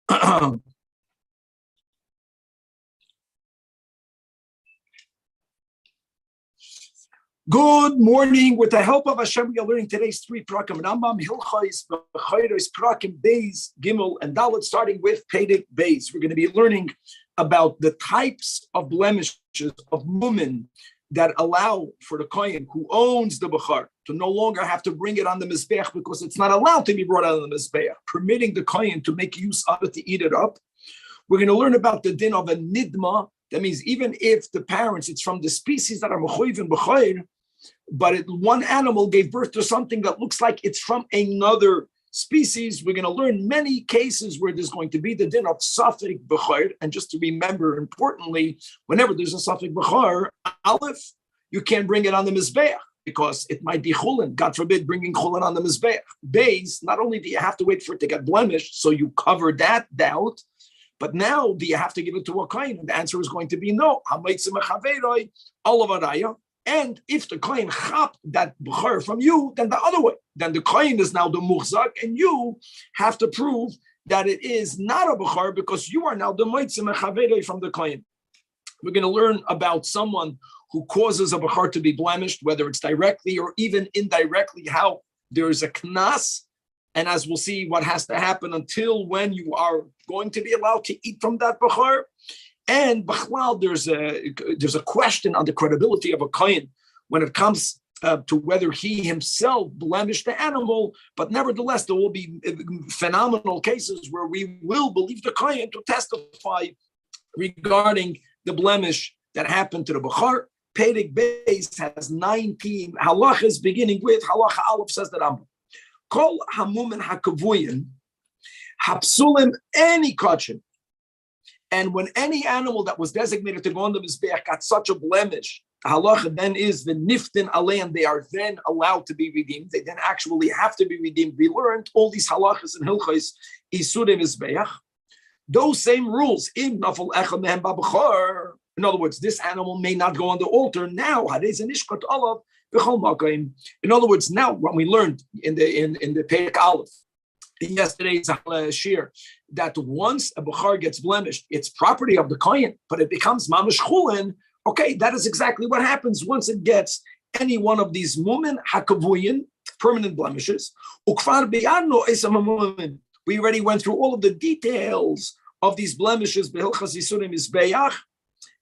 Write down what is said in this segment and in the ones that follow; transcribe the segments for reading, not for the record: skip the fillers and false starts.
Good morning. With the help of Hashem, we are learning today's 3 prakim. Rambam, Hilchos, B'chayros, prakim, Beis, Gimel, and Dalet, starting with Pedic Beis. We're going to be learning about the types of blemishes of women that allow for the kohen who owns the bechar to no longer have to bring it on the mizbeach because it's not allowed to be brought out on the mizbeach, permitting the kohen to make use of it to eat it up. We're going to learn about the din of a nidma. That means even if the parents, it's from the species that are mechoiv and bechayr, but one animal gave birth to something that looks like it's from another species. We're going to learn many cases where there's going to be the din of safek bechar. And just to remember, importantly, whenever there's a safek bechar, aleph, you can't bring it on the mizbeach because it might be chulin. God forbid bringing chulin on the mizbeach. Beis, not only do you have to wait for it to get blemished, so you cover that doubt, but now do you have to give it to a kohen? And the answer is going to be no. And if the kohen chap that bechar from you, then the other way. Then the kohen is now the muhzak, and you have to prove that it is not a bechar because you are now the moitzim echaveri from the kohen. We're going to learn about someone who causes a bechar to be blemished, whether it's directly or even indirectly, how there is a knas, and as we'll see, what has to happen until when you are going to be allowed to eat from that bechar. And b'chlal, there's a question on the credibility of a kohen when it comes to whether he himself blemished the animal. But nevertheless, there will be phenomenal cases where we will believe the kohen to testify regarding the blemish that happened to the bechar. Pedic Beis has 19 halachas, beginning with halacha aleph, says the Rambam. Kol hamumin hakavuyin hapsulim any kachin. And when any animal that was designated to go on the mizbeach got such a blemish, the halacha then is the niftin alein, they are then allowed to be redeemed. They then actually have to be redeemed. We learned all these halachas and hilchos isurim mizbeach. Those same rules in nafal echad mehem babachar. In other words, this animal may not go on the altar now. In other words, now what we learned in the Perek Aleph, in yesterday's shir, that once a bechar gets blemished, it's property of the kohen, but it becomes mamash chulin. Okay, that is exactly what happens once it gets any one of these mumin hakavuyin, permanent blemishes. Ukfar biyano esam mumin. We already went through all of the details of these blemishes. Behilchas yisurim mizbeach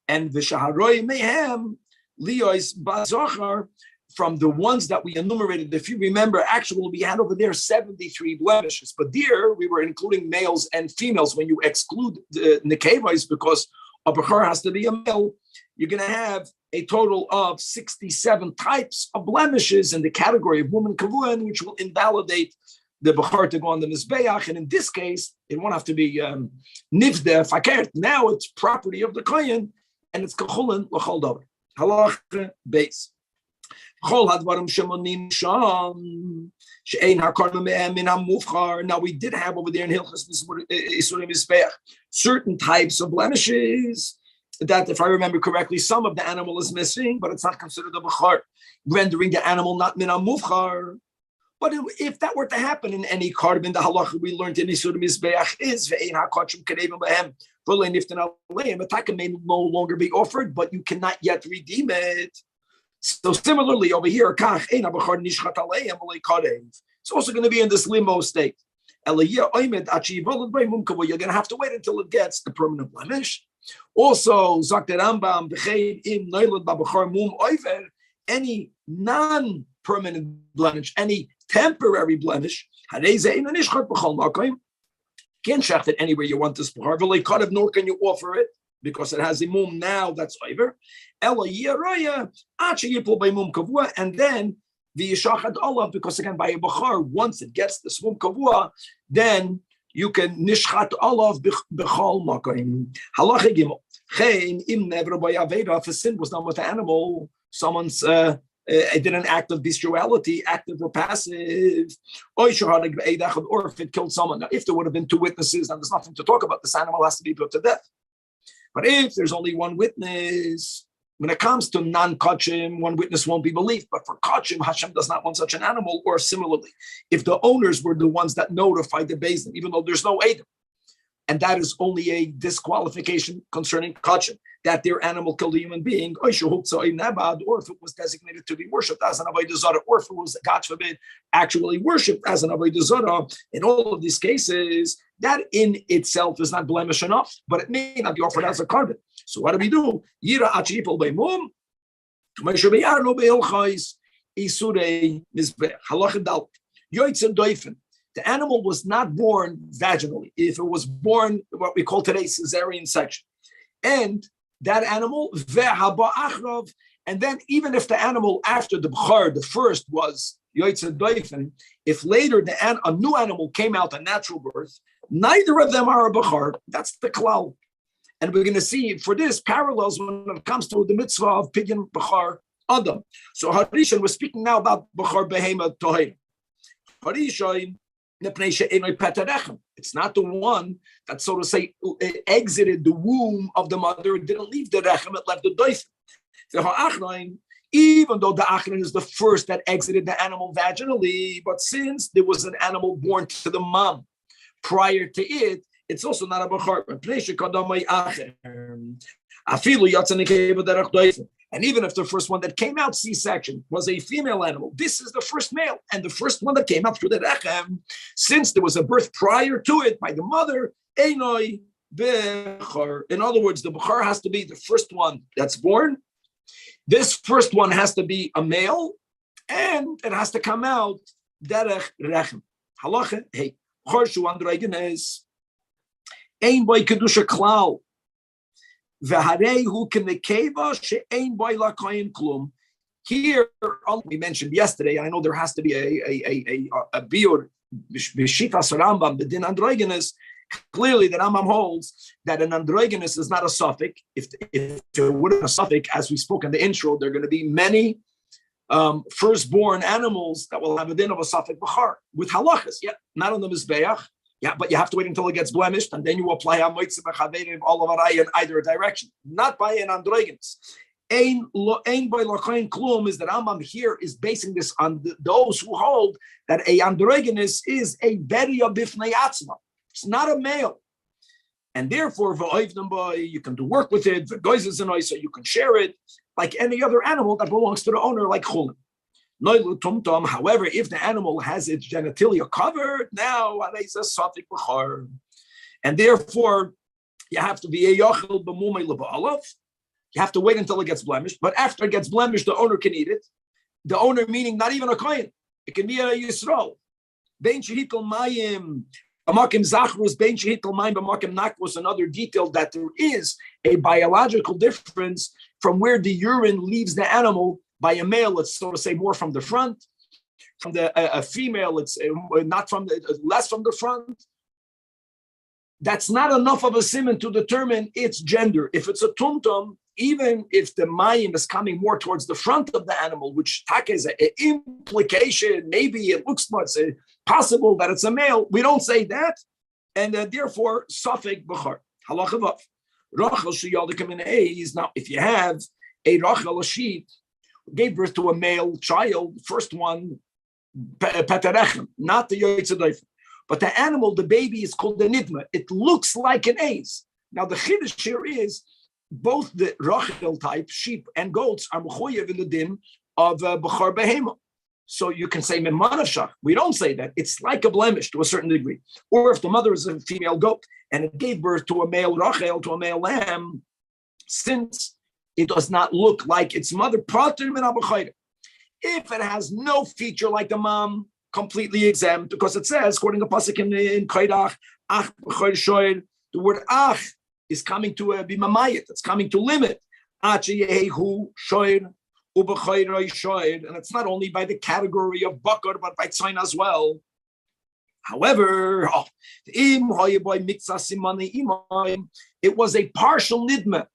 and v'shaharoi mehem liyos bazachar. From the ones that we enumerated, if you remember, actually we had over there 73 blemishes. But there we were including males and females. When you exclude the nekevos, because a bechar has to be a male, you're going to have a total of 67 types of blemishes in the category of woman kavuan, which will invalidate the bechar to go on the mizbeach. And in this case, it won't have to be nivde fakert. Now it's property of the kohen, and it's kachulin l'chol davar. Halacha beis. Now we did have over there in Hilchos certain types of blemishes that, if I remember correctly, some of the animal is missing, but it's not considered a bechar, rendering the animal not min mufchar. But if that were to happen in any carbon, the halacha we learned in Isur Mizbeach is ve'ein hakachim kadevim behem v'lein niftin aleim. A taka may no longer be offered, but you cannot yet redeem it. So similarly over here, it's also going to be in this limbo state. You're going to have to wait until it gets the permanent blemish. Also, Rambam, any non-permanent blemish, any temporary blemish, can't shecht it anywhere you want this bechar, nor can you offer it, because it has a mum now that's over. And then the yishachad olav, because again by a bechar, once it gets the mum kavua, then you can nishchat olav b'chol makom. Halacha gimel. Chein im never by aveda, if a sin was done with the animal, someone's did an act of bestiality, active or passive, or if it killed someone. Now, if there would have been 2 witnesses, then there's nothing to talk about. This animal has to be put to death. But if there's only 1 witness, when it comes to non-kachim, 1 witness won't be believed. But for kachim, Hashem does not want such an animal. Or similarly, if the owners were the ones that notified the Beis Din, even though there's no Edom, and that is only a disqualification concerning kachin, that their animal killed a human being, or if it was designated to be worshipped as an avodah zarah, or if it was, God forbid, actually worshipped as an avodah zarah. In all of these cases, that in itself is not blemish enough, but it may not be offered as a carbon. So what do we do? Yira achipol beimum, k'mesher beilchais isurei mizbech halach dal yoytzer doifen. The animal was not born vaginally. If it was born, what we call today cesarean section, and that animal ve'haba achrav, and then even if the animal after the b'char, the first was yoytzer doifen, if later a new animal came out, a natural birth, neither of them are a b'char. That's the klal. And we're going to see for this parallels when it comes to the mitzvah of pidyon b'char adam. So Harishon, we're speaking now about b'char behema tohir. Harishon, it's not the one that, so to say, exited the womb of the mother. It didn't leave the rechem, it left the doif. Even though the achron is the first that exited the animal vaginally, but since there was an animal born to the mom prior to it, it's also not a b'char. And even if the first one that came out C-section was a female animal, this is the first male, and the first one that came out through the rechem, since there was a birth prior to it by the mother, einoi bechar. In other words, the bechar has to be the first one that's born. This first one has to be a male, and it has to come out derech rechem. Halacha, hey, chorshu androgenes, ein boy kedusha klal. Here, we mentioned yesterday, I know there has to be a biur b'shitas Rambam, the din androgynous. Clearly, the Rambam holds that an androgynous is not a suffix. If there were a suffix, as we spoke in the intro, there are going to be many firstborn animals that will have a din of a suffix b'char with halachas. Yeah, not on the mizbeach. Yeah, but you have to wait until it gets blemished, and then you apply hamoitzi mechaverim all of arai in either direction, not by an androgynous. Ein by lokain klum is that Rambam here is basing this on those who hold that a androgynous is a beria bifnei atzma. It's not a male, and therefore you can do work with it. So you can share it like any other animal that belongs to the owner, like chulin. However, if the animal has its genitalia covered, now it's a safek b'char, and therefore you have to be a yochel b'mumei leba'alav. You have to wait until it gets blemished. But after it gets blemished, the owner can eat it. The owner meaning not even a kohen; it can be a yisrael. Bein shehitel mayim b'makim zachrus, bein shehitel mayim b'makim nakvus. Another detail that there is a biological difference from where the urine leaves the animal. By a male, it's so to say more from the front. From a female, it's not from less from the front. That's not enough of a siman to determine its gender. If it's a tumtum, even if the mayim is coming more towards the front of the animal, which taka is an implication, maybe it looks more possible that it's a male. We don't say that, and therefore safek b'char halacha vav. Rachel sheyaldikim in A's. Now, if you have a Rachel, a sheep, gave birth to a male child, first one, Petarechem, not the Yotzedayf. But the animal, the baby, is called the Nidma. It looks like an ace. Now, the Chiddush here is both the Rachel type, sheep and goats, are Mechoyev in the din of Bechar Behema. So you can say Memanashach. We don't say that. It's like a blemish to a certain degree. Or if the mother is a female goat and it gave birth to a male Rachel, to a male lamb, since it does not look like its mother. If it has no feature like the mom, completely exempt, because it says, according to pasuk in Kaidach, ach the word ach is coming to be mamayit. It's coming to limit. And it's not only by the category of bakar, but by tzayin as well. However, it was a partial nidma.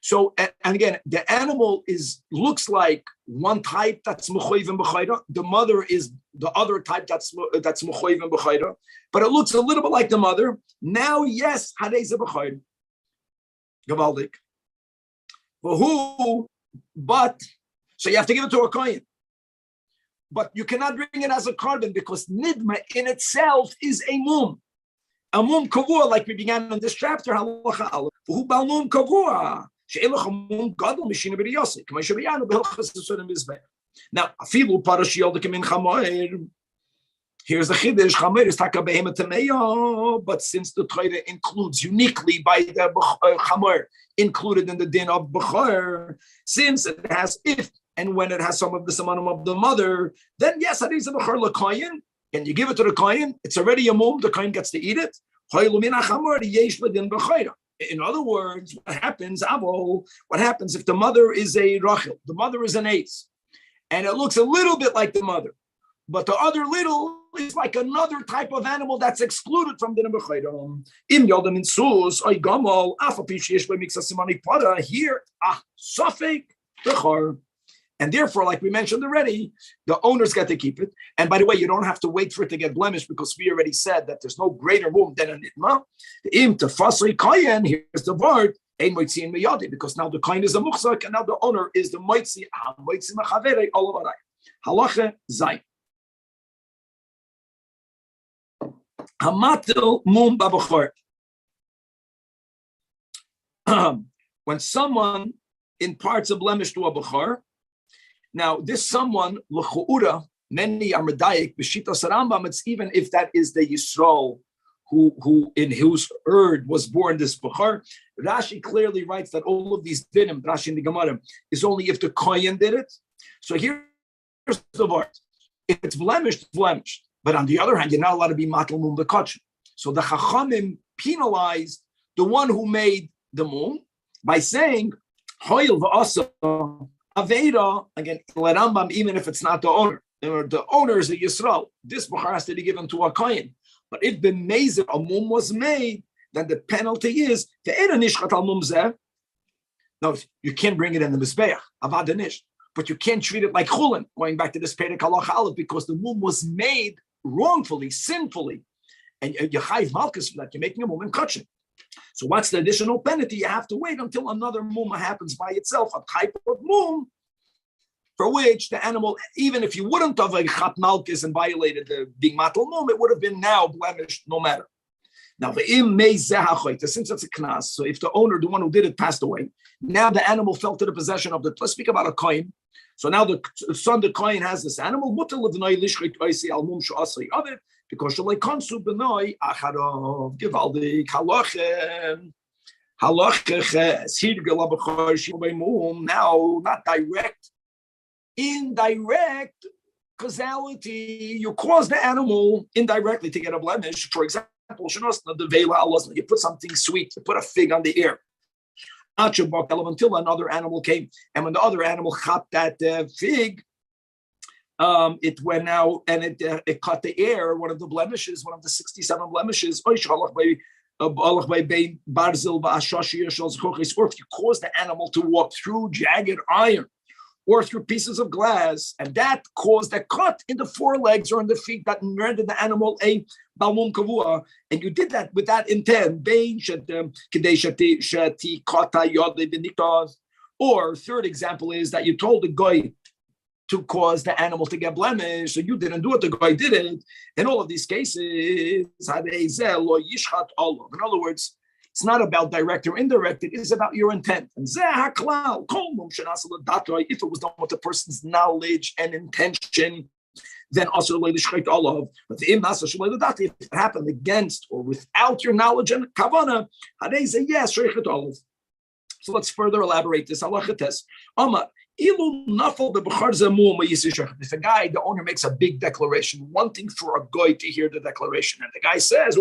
So, and again, the animal looks like one type that's mechoyev and b'chayra. The mother is the other type that's mechoyev and b'chayra. But it looks a little bit like the mother. Now, yes, hadei ze b'chayra. Gavaldik. But so you have to give it to a kohen. But you cannot bring it as a carbon because nidma in itself is a mum. Amum kavua, like we began in this chapter, halacha aleph. Who balmum kavua? She'elach amum gadol mishina b'riyosik. K'may shebiyanu b'hilchas esurim mizbeh. Now, afilu parashiyol dekemin chamoir. Here's the chiddush: chamoir is taka behemoth tameya, but since the Torah includes uniquely by the chamoir included in the din of bechor, since it has if and when it has some of the samanim of the mother, then yes, it is a bechor l'koyin. And you give it to the kohen, it's already a mum, the kohen gets to eat it. In other words, what happens if the mother is a rachel, the mother is an ace, and it looks a little bit like the mother, but the other little is like another type of animal that's excluded from the Bechayram. Here, Safek Bechor. And therefore, like we mentioned already, the owners get to keep it. And by the way, you don't have to wait for it to get blemished because we already said that there's no greater womb than an itma. Im tefasri kayen, here's the word, ein moitzi in miyadi, because now the kayen is a muchzak and now the owner is the moitzi, moitzi mechavere, all of halacha zayin. Hamatil mum babachor. When someone imparts a blemish to a bachor, now, this someone, l'chu'ura, many are medayik, b'shitas Rambam, it's even if that is the Yisrael who in whose herd was born this Bechor. Rashi clearly writes that all of these dinim, Rashi in the Gemara, is only if the Kohen did it. So here's the word. If it's blemished, it's blemished. But on the other hand, you're not allowed to be matal mum b'kotch. So the Chachamim penalized the one who made the mum by saying, hoyel v'asa, Aveda, again, Rambam, even if it's not the owner, the owner is a Yisrael. This Bechor has to be given to a Kohen. But if the Mezer, a mum was made, then the penalty is no, you can't bring it in the Mizbeach, Avadanish, but you can't treat it like Chulin, going back to this Perek Halacha Aleph, because the mum was made wrongfully, sinfully. And you chayv malchus for that, you're making a mum in kachin. So what's the additional penalty? You have to wait until another mum happens by itself, a type of mum, for which the animal, even if you wouldn't have a chat malchus and violated the being matal mum, it would have been now blemished no matter. Now, since it's a knas, so if the owner, the one who did it, passed away, now the animal fell to the possession of the, let's speak about a kohen. So now the son, the kohen, has this animal, because now not direct, indirect causality, you cause the animal indirectly to get a blemish. For example, you put something sweet, you put a fig on the ear until another animal came, and when the other animal cut that fig, it went out and it cut the air, one of the blemishes, one of the 67 blemishes, or if you cause the animal to walk through jagged iron or through pieces of glass, and that caused a cut in the forelegs or in the feet that rendered the animal a balmum kavua, and you did that with that intent, or third example is that you told the guy to cause the animal to get blemished, so you didn't do it, the guy did it. In all of these cases, in other words, it's not about direct or indirect, it is about your intent. And if it was done with the person's knowledge and intention, then also but if it happened against or without your knowledge and kavana, yes. So let's further elaborate this. If a guy, the owner, makes a big declaration, wanting for a guy to hear the declaration, and the guy says,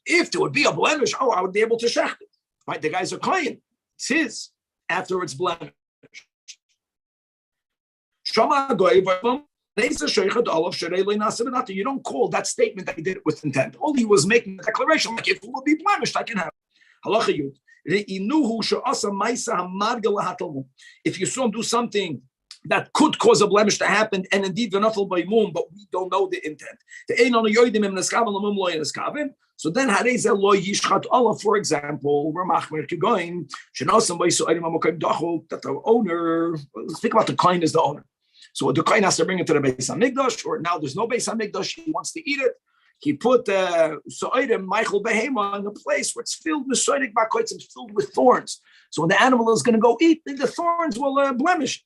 if there would be a blemish, I would be able to shecht it. Right? The guy's a client. It's his after it's blemished. You don't call that statement that he did it with intent. All he was making a declaration, like, if it will be blemished, I can have it. If you saw him do something that could cause a blemish to happen, and indeed by mum, but we don't know the intent. So then, for example, that the owner, speak about the kohen as the owner. So the kohen has to bring it to the Beis Hamikdash, or now there's no Beis Hamikdash, he wants to eat it. He put So'idim Michael Behema in a place where it's filled with So'idik Bakoitzim, it's filled with thorns. So when the animal is going to go eat, the thorns will blemish.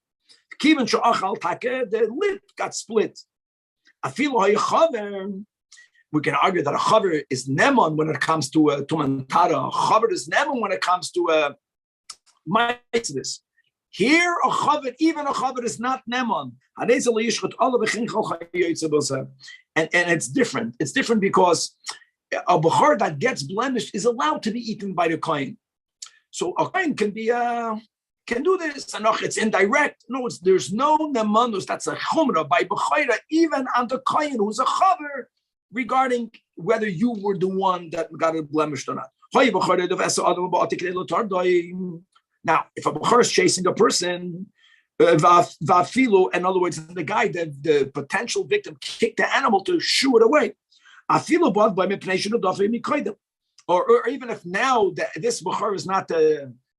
Kivan Sha'achal Take, the lip got split. We can argue that a chaver is nemon when it comes to mantara. A chaver is nemon when it comes to maitzvus. Here, a chaver, even a chaver is not nemon. And it's different. It's different because a bechor that gets blemished is allowed to be eaten by the kohen. So a kohen can do this, and it's indirect. No, there's no nemanus. That's a chumrah by bechora, even on the kohen who's a chaver, regarding whether you were the one that got it blemished or not. Now, if a bechor is chasing a person, in other words, the guy, the potential victim, kicked the animal to shoo it away. Or even if now this bechor is not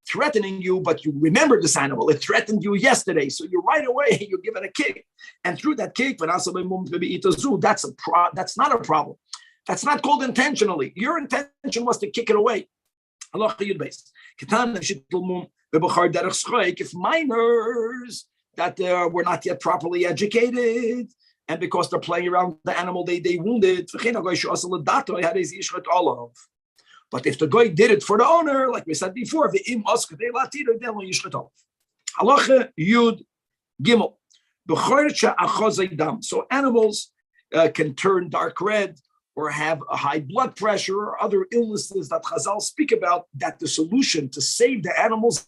threatening you, but you remember this animal, it threatened you yesterday, so you right away you give it a kick, and through that kick, that's not a problem. That's not called intentionally. Your intention was to kick it away. If minors that were not yet properly educated, and because they're playing around the animal, they wounded. But if the guy did it for the owner, like we said before, the im osked they latira, then we yishchet off. Halacha Yud Gimel. So animals can turn dark red or have a high blood pressure or other illnesses that Chazal speak about, that the solution to save the animals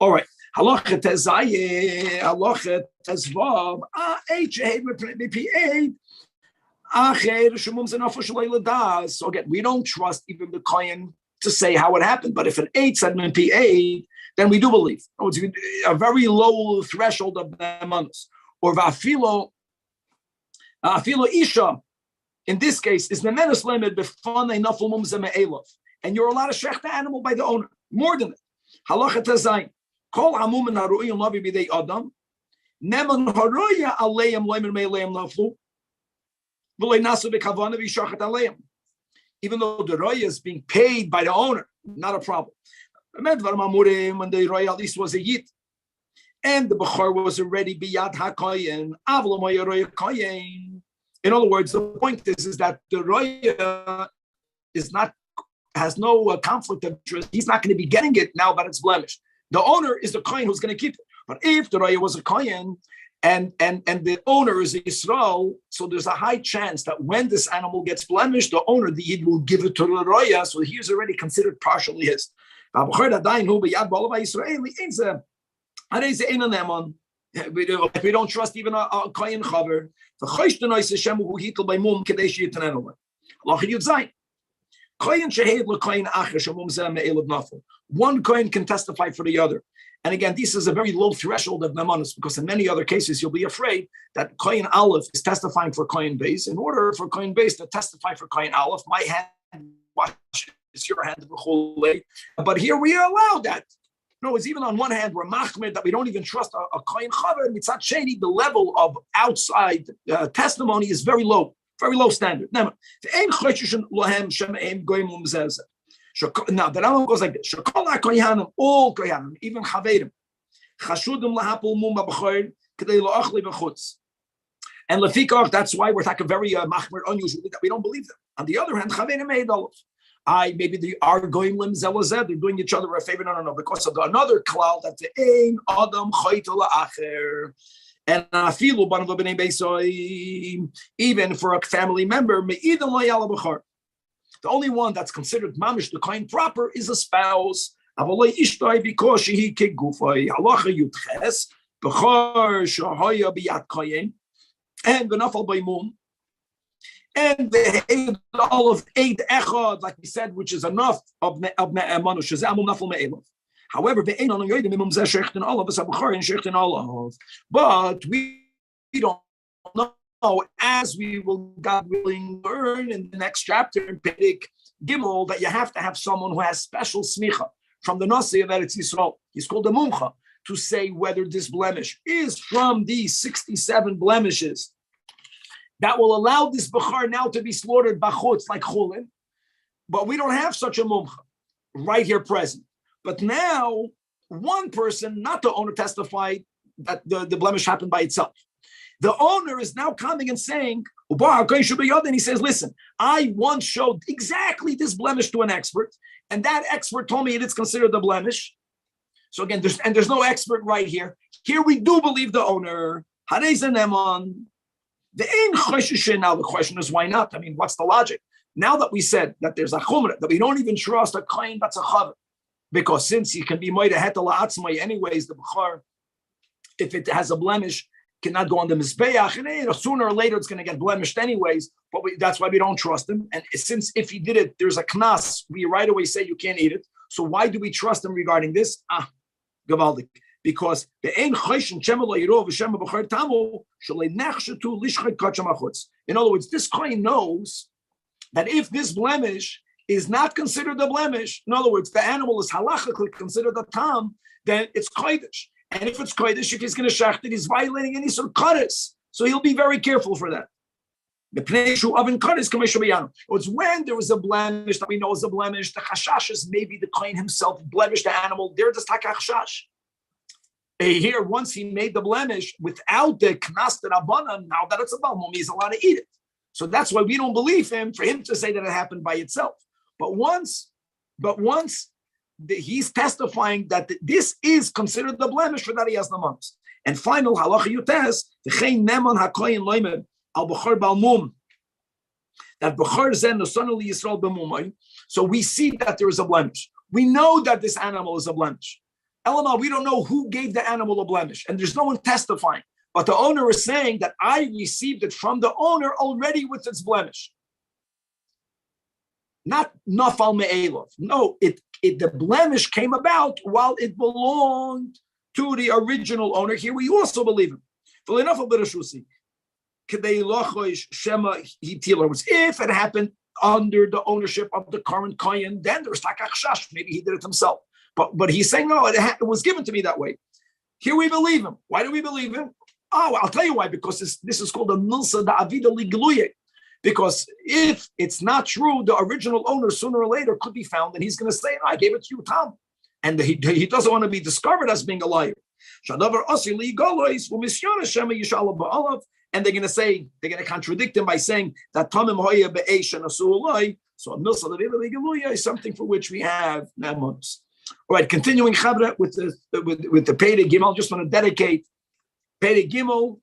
all right. Halacha tezaye, halacha tezvav, so again, we don't trust even the kohen to say how it happened, but if an 8 said P8, then we do believe. It's a very low threshold of nemanus. Or va'afilo isha, in this case, is nemanus limit b'fanei nafel mumzeh me'elov, and you're allowed to shech the animal by the owner. More than that, halacha tezayin. Kol amumin haru'iyim lavi b'dei adam, neman haruya aleim leimer me'aleim naflu, v'lei nasu b'kavana v'yishachat aleim. Even though the roya is being paid by the owner, not a problem. When the roya at least was a yid, and the bechor was already biyad hakoyin, avlo roya koyin. In other words, the point is that the roya has no conflict of interest. He's not going to be getting it now that it's blemished. The owner is the kohen who's going to keep it. But if the roya was a kohen and the owner is Yisrael, so there's a high chance that when this animal gets blemished, the owner, the Yid, will give it to the Roya, so he is already considered partially his. If we don't trust even a kohen chaver, one kohen can testify for the other. And again, this is a very low threshold of nemanos, because in many other cases you'll be afraid that kohen aleph is testifying for kohen base. In order for kohen base to testify for kohen aleph, my hand washes your hand. But here we are allowed that. No, it's even on one hand, we're machmir that we don't even trust a kohen chaver. Mitzat sheni, the level of outside testimony is very low standard. Now, the Rambam goes like this: all kohanim, even chaverim, chashudim lahapul mum b'chor kedei lo'achli b'chutz. And lefikach, that's why we're talking very machmir, unusually, that we don't believe them. On the other hand, chaverim made all. Maybe they are going limzelazed, they're doing each other a favor. No, because of another klal that the ein adam chayto la'acher, and afilu banav b'nei beisoy, even for a family member, me'idan lo'yala b'chor. The only one that's considered mamish the kohen proper is a spouse. Avalei ishtoi because she kegufay halacha yutches b'chor shahoya b'yat kohen and v'nafal b'imum. And the all of 8 echad, like we said, which is enough of manush. However, but we don't know, as we will, God willing, learn in the next chapter in Perek Gimel, that you have to have someone who has special smicha from the Nasi of Eretz Yisrael. He's called the Mumcha, to say whether this blemish is from these 67 blemishes that will allow this Bechar now to be slaughtered bachutz like chulin, but we don't have such a mumcha right here present. But now, one person, not the owner, testified that the blemish happened by itself. The owner is now coming and saying, and he says, listen, I once showed exactly this blemish to an expert, and that expert told me it is considered a blemish. So again, there's no expert right here. Here we do believe the owner. The ein choshishin. Now the question is, why not? I mean, what's the logic? Now that we said that there's a chumrah, that we don't even trust a kohen that's a chaver, because since he can be moed hetel la'atzmai anyways, the bechar, if it has a blemish, cannot go on the mizbeach, and sooner or later it's going to get blemished anyways. But that's why we don't trust him. And since if he did it, there's a knas, we right away say you can't eat it. So why do we trust him regarding this? Gavaldik. Because the ein choshin chemelo yirov v'shem b'char tamu shalei nechshetu lishchet kacham achutz. In other words, this kohen knows that if this blemish is not considered a blemish, in other words, the animal is halachically considered a tam, then it's kodesh. And if it's kodesh, if he's going to shecht it, he's violating any sort of kodesh. So he'll be very careful for that. The pneishu oven kodesh kameshu b'yanu. It's when there was a blemish that we know is a blemish. The chashash is maybe the kohen himself blemished the animal. There does tak chashash. Here, once he made the blemish without the knas d'rabbanan, now that it's a balmum, he's allowed to eat it. So that's why we don't believe him for him to say that it happened by itself. But once he's testifying that this is considered the blemish, for that he has the months. And final halacha yutes v'chein neman hakoyin loimer al b'chor balmum, that b'chor zen nosonu liyisrael b'mumay. So we see that there is a blemish. We know that this animal is a blemish. Elama, we don't know who gave the animal a blemish, and there's no one testifying. But the owner is saying that I received it from the owner already with its blemish. Not nafal me'elov. No, the blemish came about while it belonged to the original owner. Here we also believe him. If it happened under the ownership of the current kohen, then there's takachshash. Maybe he did it himself. But he's saying, no, it was given to me that way. Here we believe him. Why do we believe him? Oh, I'll tell you why. Because this is called a milsa da'avida ligluye. Because if it's not true, the original owner sooner or later could be found, and he's going to say, I gave it to you, Tom. And he doesn't want to be discovered as being a liar. And they're going to contradict him by saying that Tamim hoya be'esh and asuloi. So a milsa da'avida ligluye is something for which we have namus. All right, continuing Chabra with the Perek Gimel, just want to dedicate Pere Gimel,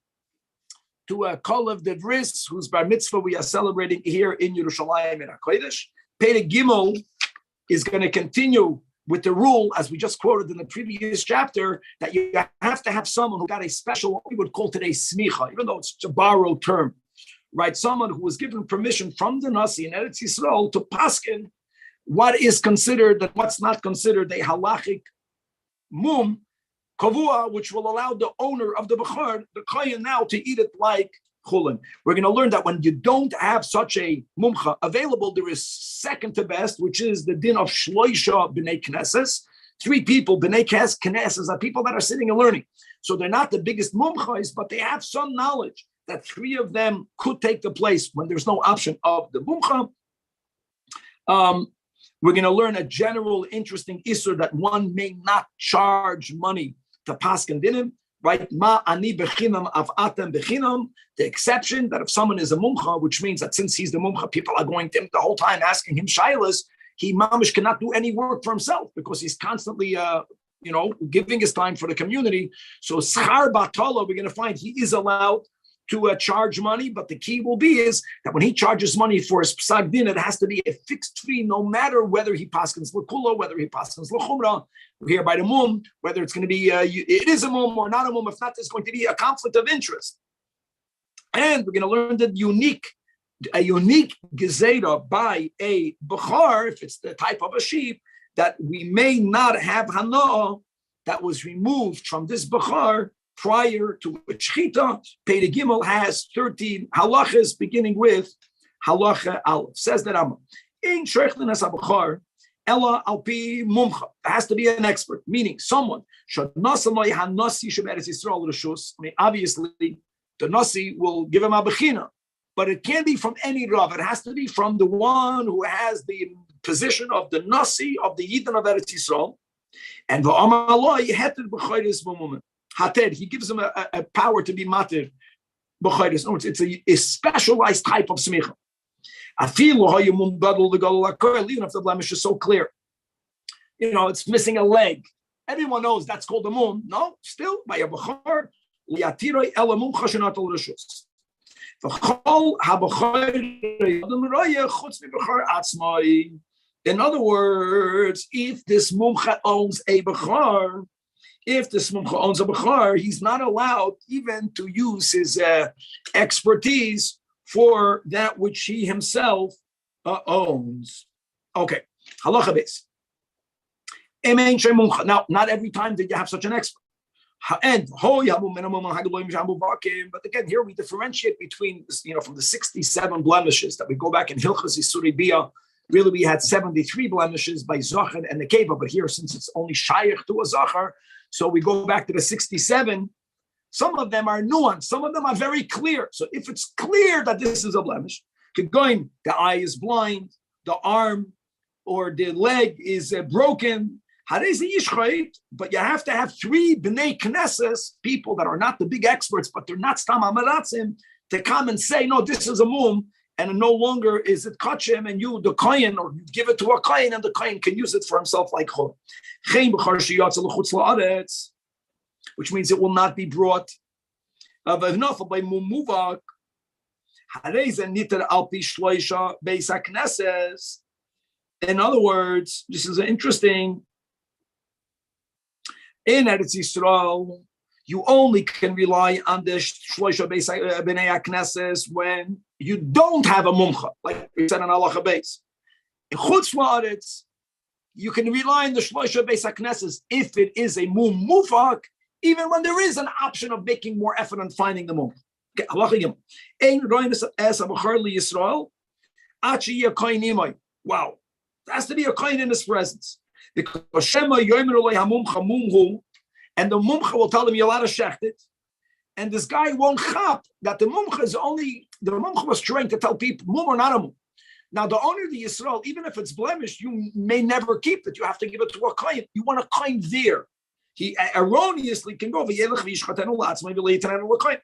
to a Kolev Devris, whose bar mitzvah we are celebrating here in Yerushalayim in HaKodesh. Pere Gimel is going to continue with the rule, as we just quoted in the previous chapter, that you have to have someone who got a special, what we would call today smicha, even though it's a borrowed term, right? Someone who was given permission from the Nasi in Eretz Yisrael to paskin what is considered and what's not considered a halachic mum kavua, which will allow the owner of the bechor, the kohen, now to eat it like chulin. We're going to learn that when you don't have such a mumcha available, there is second to best, which is the din of shloisha b'nei knesses. 3 people, b'nei knesses, are people that are sitting and learning. So they're not the biggest mumchas, but they have some knowledge that 3 of them could take the place when there's no option of the mumcha. We're going to learn a general interesting issur that one may not charge money to paskin dinim, right? Ma ani bechinam av atem bechinam. The exception that if someone is a mumcha, which means that since he's the mumcha, people are going to him the whole time asking him shaylas, he mamish cannot do any work for himself because he's constantly, giving his time for the community. So schar batala, we're going to find he is allowed to charge money, but the key will be is that when he charges money for his psak din, it has to be a fixed fee, no matter whether he paskins l'kula, whether he paskins l'chumra, here by the mum, whether it's going to be it is a mum or not a mum. If not, there's going to be a conflict of interest. And we're going to learn that a unique gezeda by a bechar, if it's the type of a sheep, that we may not have hana'ah that was removed from this bechar prior to a shechita. Pei Gimel has 13 halachas, beginning with halacha aleph. Says that Rambam, in sheikhnin as bechar ella al pi mumcha. It has to be an expert, meaning someone should nasamay hanasi shemeres Yisrael reshus. I mean, obviously, the nasi will give him a bechina, but it can't be from any rav. It has to be from the one who has the position of the nasi of the Yidden of Eretz Yisrael. And the Amar Allah heted b'chayris b'mumen. Hated, he gives him a power to be matir b'chayris. No, it's a specialized type of smicha. Even if the blemish is so clear, it's missing a leg. Everyone knows that's called a mum. No, still by a b'char. In other words, if this mumcha owns a bechar, he's not allowed even to use his expertise for that which he himself owns. Okay, halacha base. Now, not every time did you have such an expert. But again, here we differentiate between, from the 67 blemishes that we go back in Hilchas Yisuri Bia. Really, we had 73 blemishes by Zachar and Nekeva, but here, since it's only Shayach to a Zachar, so we go back to the 67. Some of them are nuanced, some of them are very clear. So if it's clear that this is a blemish, going, the eye is blind, the arm or the leg is broken, but you have to have 3 b'nei knesses, people that are not the big experts, but they're not stam amaratzim, to come and say, no, this is a mum, and no longer is it kachim, and you, the kohen, or you give it to a kohen, and the kohen can use it for himself like chol. Which means it will not be brought. In other words, this is interesting. In Eretz Yisrael, you only can rely on the shloisha b'nei knesses when you don't have a mumcha, like we said in halacha beis. In chutz la'aretz, you can rely on the shloisha b'nei knesses if it is a mum mufak, even when there is an option of making more effort on finding the mum. Okay, halacha yom. Ein roin es abachar liYisrael, achi yakoin imay. Wow, there has to be a kohen in his presence. Because Shema Yomer Olei HaMumcha Mumhu, and the Mumcha will tell him you're allowed to shecht it, and this guy won't chap that the Mumcha was trying to tell people mum or not a mum. Now the owner of the Yisrael, even if it's blemished, you may never keep it. You have to give it to a kohen. You want a kohen there. He erroneously can go v'yelech v'yishchatenu la'atzmai v'leitenu l'kohen.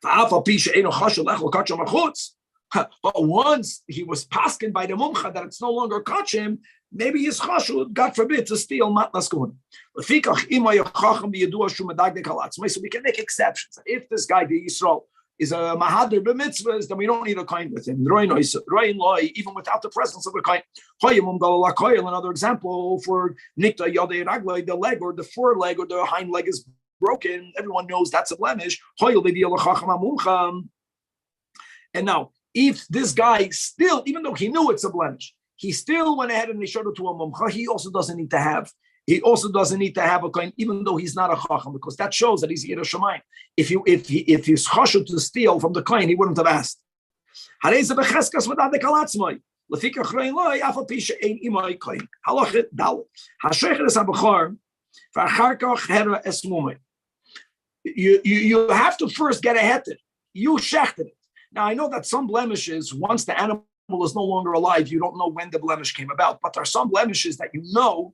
V'af pi she'eino chashu lech l'kacham achutz. But once he was paskin by the mumcha that it's no longer kachim, maybe he's chashud, God forbid, to steal matnas kuhanim. So we can make exceptions. If this guy, the Yisrael, is a mahadir b'mitzvahs, then we don't need a kain with him. Even without the presence of a kain. Another example for nikta yadei raglai, the leg or the foreleg or the hind leg is broken. Everyone knows that's a blemish. And now, if this guy still, even though he knew it's a blemish, he still went ahead and he showed it to a mumcha, he also doesn't need to have a coin, even though he's not a chacham, because that shows that he's Yireh Shamayim. If he's chashud to steal from the coin, he wouldn't have asked. You have to first get a heter. You shechted it. Now I know that some blemishes, once the animal is no longer alive, you don't know when the blemish came about. But there are some blemishes that you know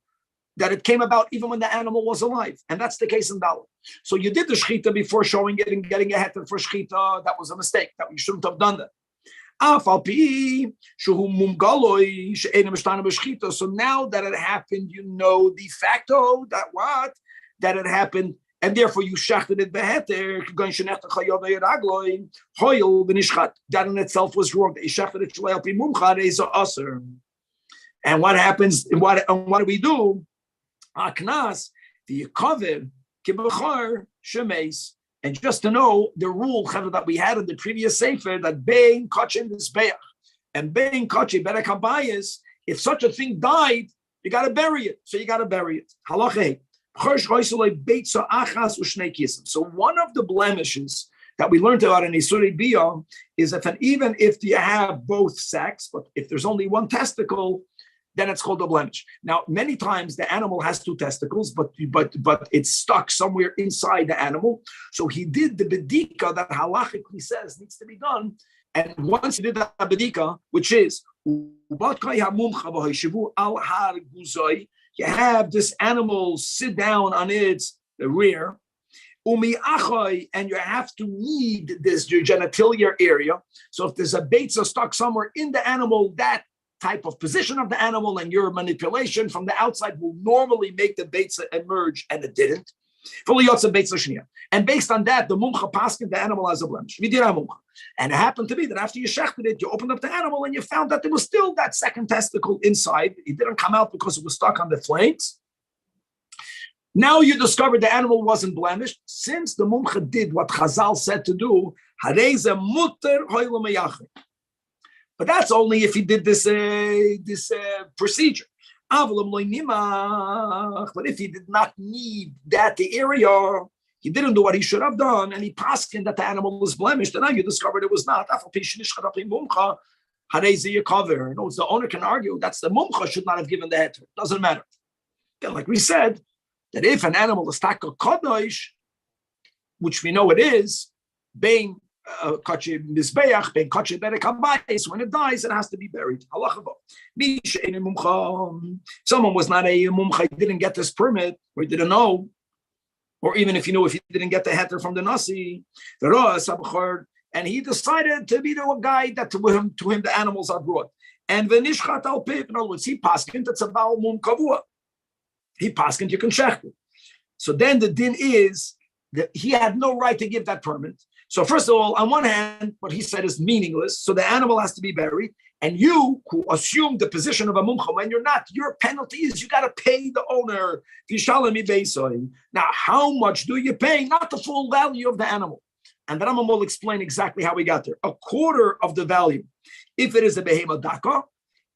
that it came about even when the animal was alive. And that's the case in Dalit. So you did the shechita before showing it and getting a heter for shechita. That was a mistake. That you shouldn't have done that. So now that it happened, you know de facto that it happened, and therefore you shachted it beheter. That in itself was wrong. And what happens? What do we do? Aknas the Yikover Kibachar Shemes. And just to know the rule that we had in the previous sefer that Bein Kachin Nisbeach and Bein Kachin Berek Habayis, if such a thing died, you got to bury it. So you got to bury it. Halachei. So one of the blemishes that we learned about in Isurei Biyah is that even if you have both sacks, but if there's only one testicle, then it's called a blemish. Now, many times the animal has two testicles, but it's stuck somewhere inside the animal. So he did the bedika that halachically says needs to be done. And once he did that bedika, which is you have this animal sit down on its rear, and you have to knead your genitalia area. So if there's a beitza stuck somewhere in the animal, that type of position of the animal and your manipulation from the outside will normally make the beitza emerge, and it didn't. And based on that, the mumcha paskin the animal as a blemish. And it happened to be that after you shechted it, you opened up the animal and you found that there was still that second testicle inside. It didn't come out because it was stuck on the flanks. Now you discovered the animal wasn't blemished. Since the mumcha did what Chazal said to do, hareze muter hoyle meyachid. But that's only if he did this procedure. But if he did not need that area, he didn't do what he should have done, and he paskined that the animal was blemished, and now you discovered it was not. In other words, the owner can argue that's the mumcha should not have given the heter. Doesn't matter. Then, like we said, that if an animal is taka kodosh, which we know it is, being kachi mizbeach, being kachi berek habayis, when it dies, it has to be buried. Someone was not a mumcha, he didn't get this permit, or he didn't know, or even if you knew, if he didn't get the heter from the nasi, and he decided to be the guy that to him the animals are brought. And v'nishchat al pip, in other words, he paskint, it's a baal mum kavua. He paskint, you can check it. So then the din is that he had no right to give that permit. So first of all, on one hand, what he said is meaningless. So the animal has to be buried. And you, who assume the position of a mumcha, when you're not, your penalty is you got to pay the owner. Now, how much do you pay? Not the full value of the animal. And the Rambam will explain exactly how we got there. A quarter of the value, if it is a behema daka,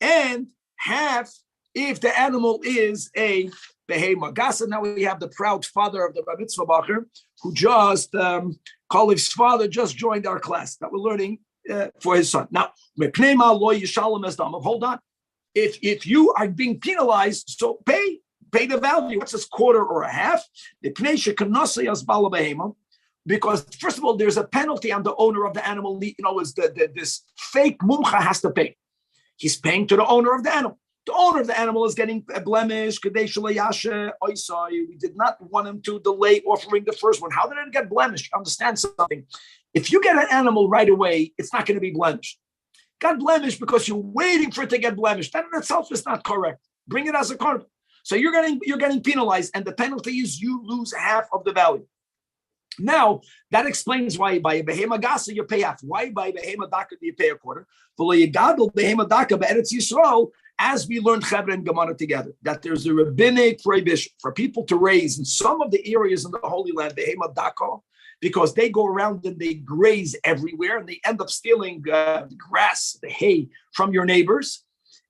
and half if the animal is a behema gasa. Now we have the proud father of the Bar Mitzvah Bacher, who just, Kalif's father just joined our class that we're learning for his son. Now, hold on. If you are being penalized, so pay the value. What's this, quarter or a half? Because first of all, there's a penalty on the owner of the animal. You know, this fake mumcha has to pay. He's paying to the owner of the animal. The owner of the animal is getting a blemish. We did not want him to delay offering the first one. How did it get blemished? Understand something. If you get an animal right away, it's not going to be blemished. Got blemished because you're waiting for it to get blemished. That in itself is not correct. Bring it as a carbon. So you're getting penalized, and the penalty is you lose half of the value. Now that explains why by a behema gasa you pay half. Why by behema daka do you pay a quarter? Behema daka be'eretz Yisrael, as we learned Chevra and Gemara together, that there's a rabbinic prohibition for people to raise in some of the areas in the Holy Land behema daka, because they go around and they graze everywhere and they end up stealing the grass, the hay from your neighbors.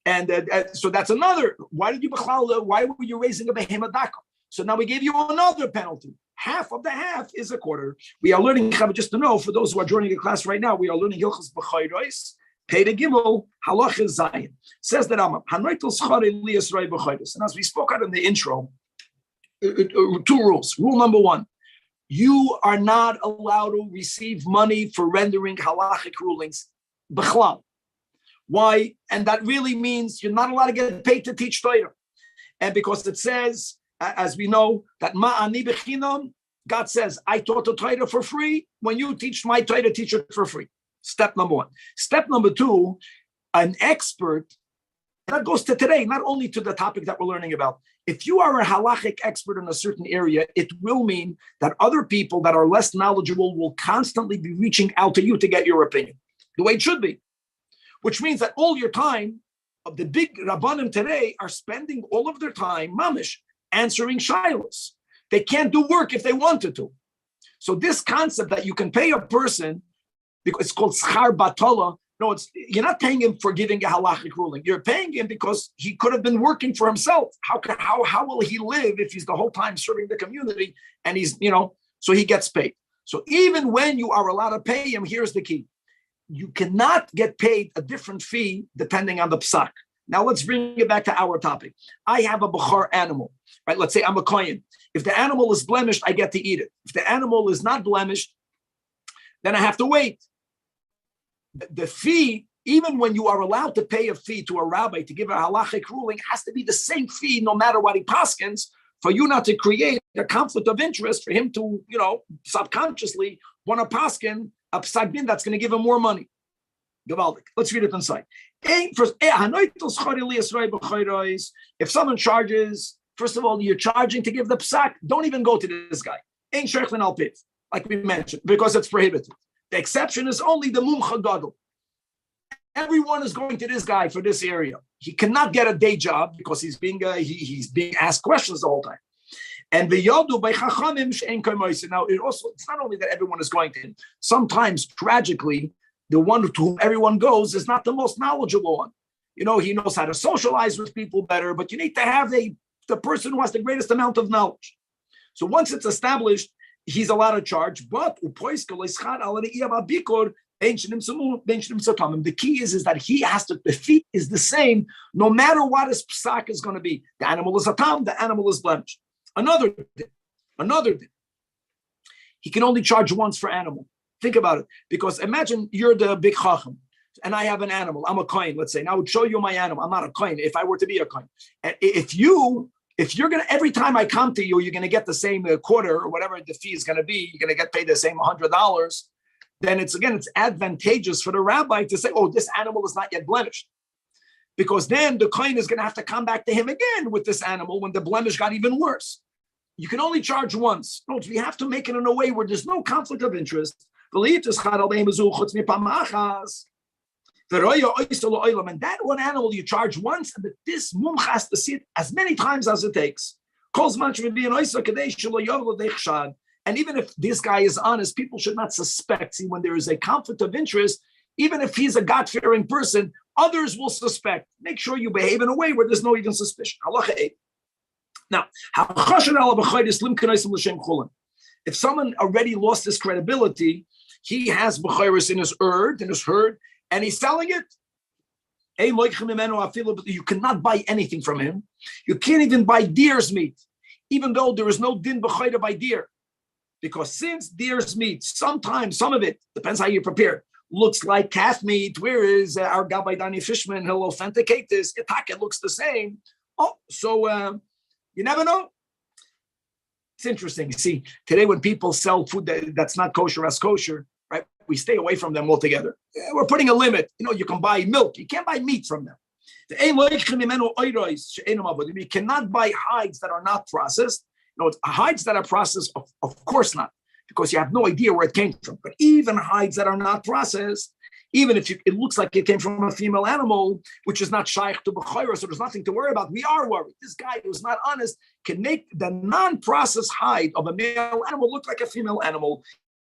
And so that's another. Why were you raising a behema daka? So now we gave you another penalty. Half of the half is a quarter. We are learning, just to know, for those who are joining the class right now, we are learning Hilchos B'chayros, Pei Gimel, Halach Zayin. Says that Rambam, Hanoitel Schar Elias Rei B'chayros. And as we spoke out in the intro, 2 rules. Rule number 1, you are not allowed to receive money for rendering halachic rulings. B'chlal. Why? And that really means you're not allowed to get paid to teach Torah. And because it says, as we know, that ma'ani bechinam, God says, I taught the Torah for free. When you teach my Torah, teach it for free. Step number 1. Step number 2, an expert, that goes to today, not only to the topic that we're learning about. If you are a halachic expert in a certain area, it will mean that other people that are less knowledgeable will constantly be reaching out to you to get your opinion, the way it should be. Which means that all your time, of the big Rabbanim today, are spending all of their time, mamish, answering shilos. They can't do work if they wanted to. So this concept that you can pay a person, because it's called schar batola, no, you're not paying him for giving a halachic ruling. You're paying him because he could have been working for himself. How will he live if he's the whole time serving the community and he's, so he gets paid. So even when you are allowed to pay him, here's the key. You cannot get paid a different fee depending on the psak. Now let's bring it back to our topic. I have a bechor animal, right? Let's say I'm a kohen. If the animal is blemished, I get to eat it. If the animal is not blemished, then I have to wait. The fee, even when you are allowed to pay a fee to a rabbi to give a halachic ruling, has to be the same fee no matter what he paskins, for you not to create a conflict of interest for him to, subconsciously want to paskin a psak din that's going to give him more money. Gavaldik. Let's read it inside. If someone charges, first of all, you're charging to give the psak, don't even go to this guy. Ain't shechlin al piv, like we mentioned, because it's prohibited. The exception is only the mumcha gadol. Everyone is going to this guy for this area. He cannot get a day job because he's being asked questions the whole time. And the yodu by chachamim she'en kamois. Now it's not only that everyone is going to him. Sometimes, tragically, the one to whom everyone goes is not the most knowledgeable one. He knows how to socialize with people better, but you need to have the person who has the greatest amount of knowledge. So once it's established, he's allowed to charge, but the key is that he has to, the fee is the same, no matter what his psak is going to be. The animal is a tam, the animal is blemished. Another thing. He can only charge once for animal. Think about it. Because imagine you're the big chacham, and I have an animal. I'm a kohen, let's say. And I would show you my animal. I'm not a kohen if I were to be a kohen. And if you're going to, every time I come to you, you're going to get the same quarter or whatever the fee is going to be, you're going to get paid the same $100, then it's advantageous for the rabbi to say, oh, this animal is not yet blemished. Because then the kohen is going to have to come back to him again with this animal when the blemish got even worse. You can only charge once. No, we have to make it in a way where there's no conflict of interest. And that one animal you charge once, and this mum has to see it as many times as it takes. And even if this guy is honest, people should not suspect. See, when there is a conflict of interest, even if he's a God-fearing person, others will suspect. Make sure you behave in a way where there's no even suspicion. Now, if someone already lost his credibility, he has b'chayris in his herd, and he's selling it. You cannot buy anything from him. You can't even buy deer's meat, even though there is no din b'chayra by deer. Because since deer's meat, sometimes some of it, depends how you prepare, looks like calf meat, whereas our Gabbai Dani Fishman, he'll authenticate this, it looks the same. You never know. It's interesting. You see, today when people sell food that's not kosher as kosher, right? We stay away from them altogether. We're putting a limit. You can buy milk. You can't buy meat from them. You cannot buy hides that are not processed. No, hides that are processed, of course not, because you have no idea where it came from. But even hides that are not processed, even if it looks like it came from a female animal, which is not shaykh to b'chayra, so there's nothing to worry about. We are worried. This guy who's not honest can make the non-processed hide of a male animal look like a female animal.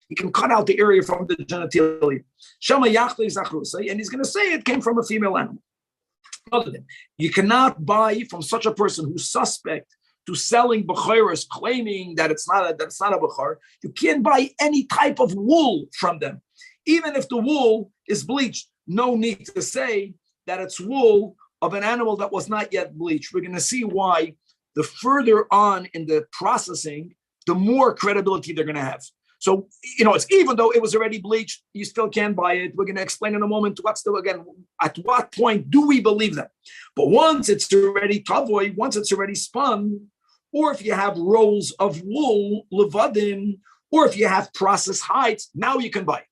He can cut out the area from the genitalia. And he's going to say it came from a female animal. You cannot buy from such a person who's suspect to selling b'chayras, claiming that it's not a b'char. You can't buy any type of wool from them. Even if the wool is bleached, no need to say that it's wool of an animal that was not yet bleached. We're going to see why the further on in the processing, the more credibility they're going to have. So, it's even though it was already bleached, you still can't buy it. We're going to explain in a moment at what point do we believe them. But once it's already tavoy, once it's already spun, or if you have rolls of wool, levadim, or if you have processed hides, now you can buy it.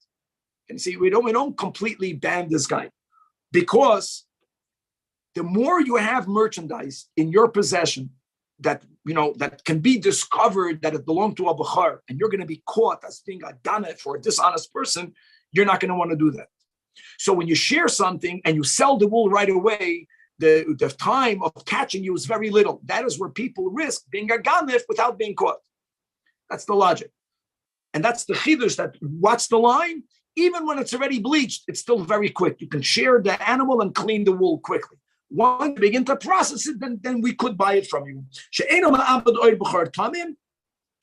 And see, we don't completely ban this guy, because the more you have merchandise in your possession that can be discovered that it belonged to a b'char, and you're going to be caught as being a dana for a dishonest person, you're not going to want to do that. So when you share something and you sell the wool right away, the time of catching you is very little. That is where people risk being a ganef without being caught. That's the logic. And that's the chidush, that what's the line? Even when it's already bleached, it's still very quick. You can shear the animal and clean the wool quickly. Once you begin to process it, then we could buy it from you.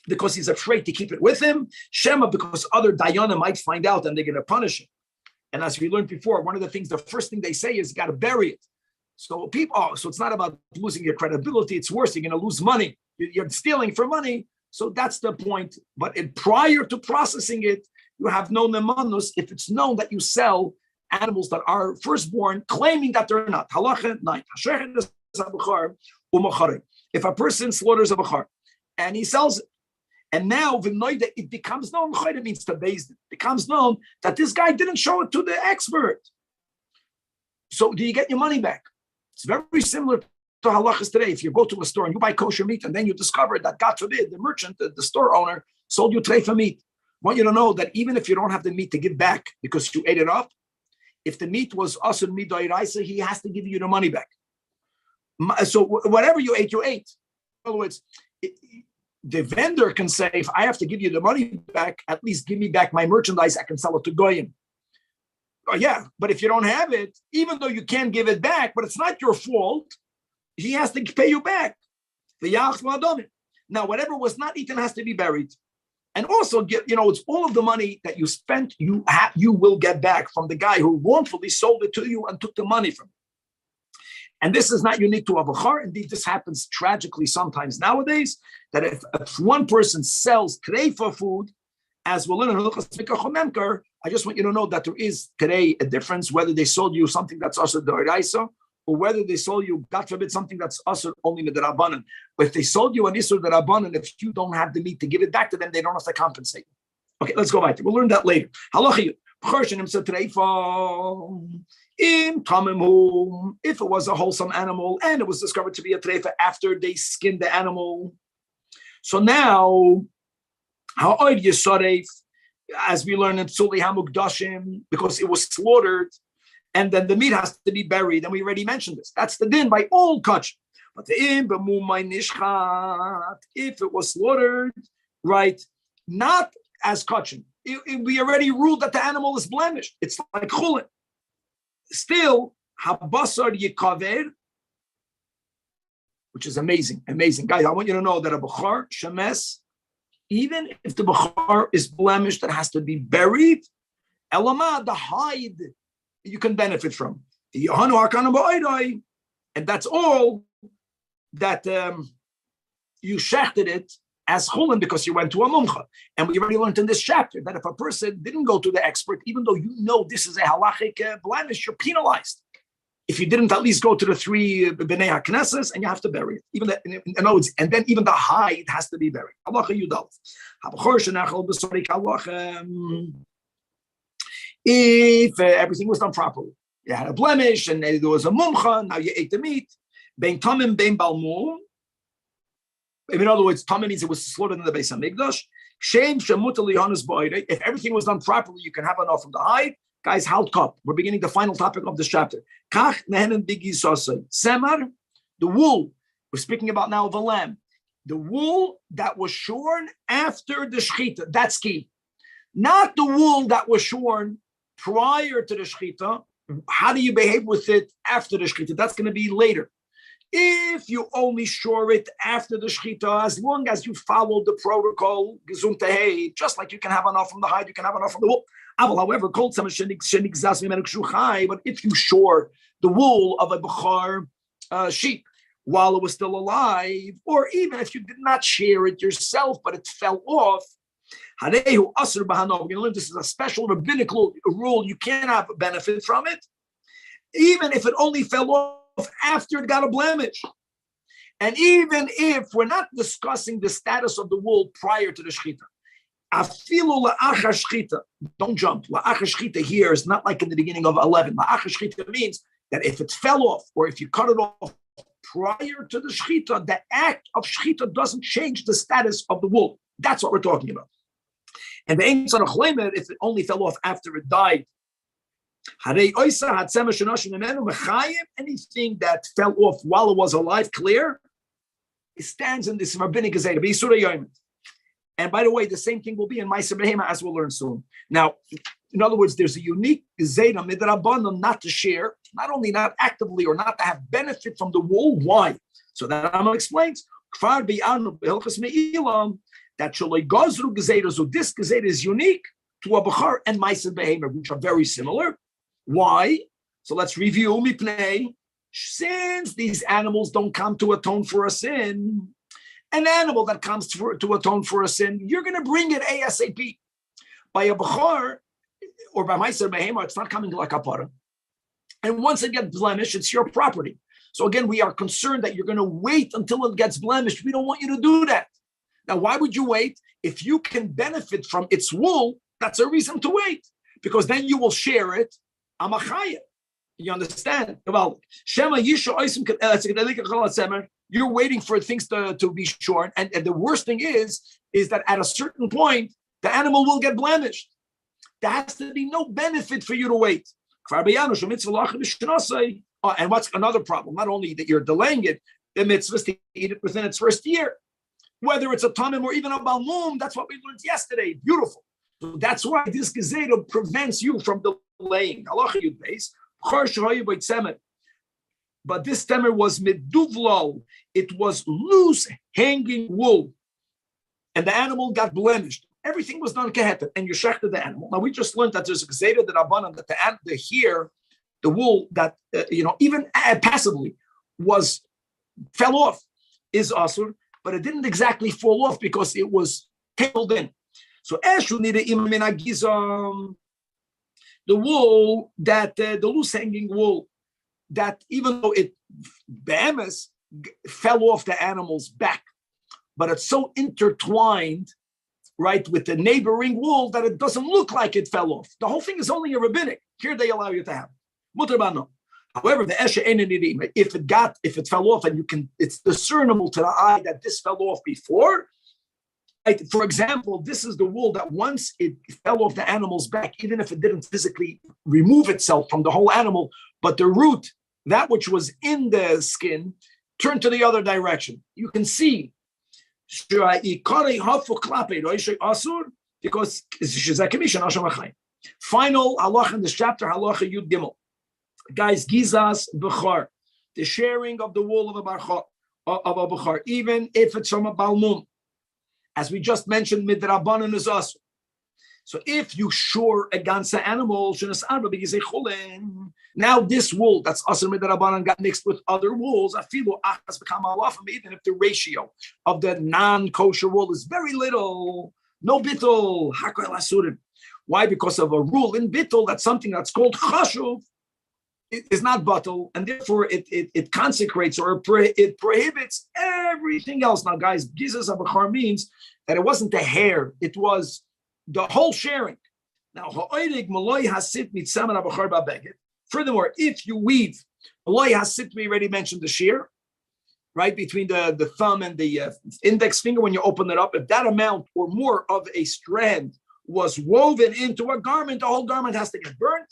Because he's afraid to keep it with him. Shema, because other dayanim might find out and they're going to punish him. And as we learned before, one of the first thing they say is you got to bury it. So so it's not about losing your credibility. It's worse. You're going to lose money. You're stealing for money. So that's the point. But prior to processing it, you have no nemanus if it's known that you sell animals that are firstborn, claiming that they're not. Halacha 9. If a person slaughters a b'char and he sells it, and now it becomes known, it means to base it, becomes known that this guy didn't show it to the expert. So do you get your money back? It's very similar to halachas today. If you go to a store and you buy kosher meat and then you discover that, God forbid, the merchant, the store owner, sold you treifa meat. I want you to know that even if you don't have the meat to give back because you ate it up, if the meat was asur midoiraisa, he has to give you the money back. So whatever you ate, you ate. In other words, the vendor can say, if I have to give you the money back, at least give me back my merchandise. I can sell it to goyim. Oh yeah, but if you don't have it, even though you can give it back, but it's not your fault, he has to pay you back. Now, whatever was not eaten has to be buried. And also, it's all of the money that you spent, you will get back from the guy who wrongfully sold it to you and took the money from you. And this is not unique to a b'char. Indeed, this happens tragically sometimes nowadays, that if one person sells treifa food, as we'll learn in Hilchos Mikach Memkar, I just want you to know that there is today a difference whether they sold you something that's asur d'oraisa, or whether they sold you, God forbid, something that's asur only midrabanan. But if they sold you an isur d'rabanan, if you don't have the meat to give it back to them, they don't have to compensate you. Okay, let's go back. We'll learn that later. If it was a wholesome animal and it was discovered to be a treifa after they skinned the animal, so now, as we learn in Psuli Hamukdashim, because it was slaughtered, and then the meat has to be buried, and we already mentioned this. That's the din by all kach. But if it was slaughtered, right, not as kachim, we already ruled that the animal is blemished. It's like chulin. Still, habasar yikaver, which is amazing. Guys, I want you to know that a b'char, shemes, even if the b'char is blemished, that has to be buried. Elama, the hide, you can benefit from. And that's all that you shechted it as chulin because you went to a mumcha. And we already learned in this chapter that if a person didn't go to the expert, even though you know this is a halachic blemish, you're penalized. If you didn't at least go to the 3 b'nei haknesses, and you have to bury it. Even that, and then even the hide has to be buried. Halacha yudal. If everything was done properly, You had a blemish, and there was a mumcha. Now you ate the meat. Bein tamim, bein balmum. In other words, tamim means it was slaughtered in the Beis Hamikdash. Shem shemutar lihanas ba'orei. If everything was done properly, you can have enough from the hide. Guys, halt cup. We're beginning the final topic of this chapter. Kach nehenen bigi sasei. Semar, the wool. We're speaking about now of a lamb. The wool that was shorn after the shechita. That's key. Not the wool that was shorn prior to the shechita. How do you behave with it after the shechita? That's going to be later. If you only shore it after the shechita, as long as you follow the protocol, just like you can have enough from the hide, you can have enough from the wool. However, but if you shore the wool of a bechar sheep while it was still alive, or even if you did not share it yourself, but it fell off, we're going to learn this is a special rabbinical rule. You cannot benefit from it, even if it only fell off after it got a blemish. And even if we're not discussing the status of the wool prior to the shechita, don't jump. La'achar shechita here is not like in the beginning of 11. La'achar shechita means that if it fell off or if you cut it off prior to the shechita, the act of shechita doesn't change the status of the wool. That's what we're talking about. And the aim if it only fell off after it died, anything that fell off while it was alive, clear, it stands in this rabbinic gezerah. And by the way, the same thing will be in Ma'aser Behema, as we'll learn soon. Now, in other words, there's a unique gezerah midrabanan not to share, not only not actively or not to have benefit from the wool. Why? So that Rambam explains. That Shaloi Gazru Gezerah, so this Gezerah is unique to a Bechar and Ma'aser Behema, which are very similar. Why? So let's review Mipnei. Since these animals don't come to atone for a sin, an animal that comes to atone for a sin, you're going to bring it ASAP. By a Bechar or by Ma'aser Behema, it's not coming like a kapara. And once it gets blemished, it's your property. So again, we are concerned that you're going to wait until it gets blemished. We don't want you to do that. Now, why would you wait? If you can benefit from its wool, that's a reason to wait, because then you will share it. You understand? Well, you're waiting for things to be shorn, and the worst thing is that at a certain point, the animal will get blemished. There has to be no benefit for you to wait. And what's another problem? Not only that you're delaying it, the mitzvah is to eat it within its first year. Whether it's a tamim or even a balmum, that's what we learned yesterday. Beautiful. So that's why this gezerah prevents you from delaying. But this temer was meduvlal. It was loose hanging wool. And the animal got blemished. Everything was done kehetet, and you shechted the animal. Now we just learned that there's a gezerah that abanan that the hair, the wool that even passively fell off is asur. But it didn't exactly fall off because it was tangled in. So the wool that the loose hanging wool that even though it behemoth fell off the animal's back, but it's so intertwined, right, with the neighboring wool that it doesn't look like it fell off. The whole thing is only a rabbinic. Here they allow you to have. However, the esha if it fell off and it's discernible to the eye that this fell off before. Right? For example, this is the wool that once it fell off the animal's back, even if it didn't physically remove itself from the whole animal, but the root, that which was in the skin, turned to the other direction. You can see because final halacha in this chapter, halacha Yud Gimel. Guys, gizas bechar, the sharing of the wool of a bechar, even if it's from a balmum, as we just mentioned, midrabanan is asur. So if you shore against an animal, now this wool that's asur midrabanan got mixed with other wools, even if the ratio of the non-kosher wool is very little, no bittul, hakel asurim. Why? Because of a rule in bittul, that's something that's called chashuv. It is not batal, and therefore it consecrates or it prohibits everything else. Now, guys, gizas abachar means that it wasn't the hair; it was the whole sharing. Now, Furthermore, if you weave, Eloi Hasit, we already mentioned the shear, right, between the thumb and the index finger when you open it up, if that amount or more of a strand was woven into a garment, the whole garment has to get burnt.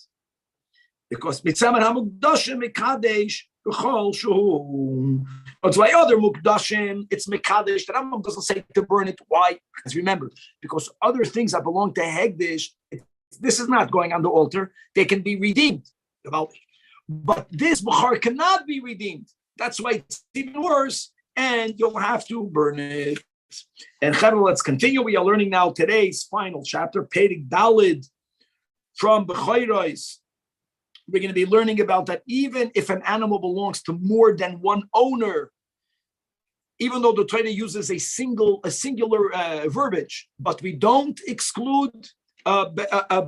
Because mitzaman hamukdashim mekadesh b'chol shuhu. It's like other mukdashim, it's mekadesh. The Rambam doesn't say to burn it. Why? Because remember, because other things that belong to hegdish, this is not going on the altar. They can be redeemed. But this b'char cannot be redeemed. That's why it's even worse, and you'll have to burn it. And let's continue. We are learning now today's final chapter, Perek Dalid, from Bechayros. We're going to be learning about that even if an animal belongs to more than one owner, even though the Torah uses a singular verbiage, but we don't exclude a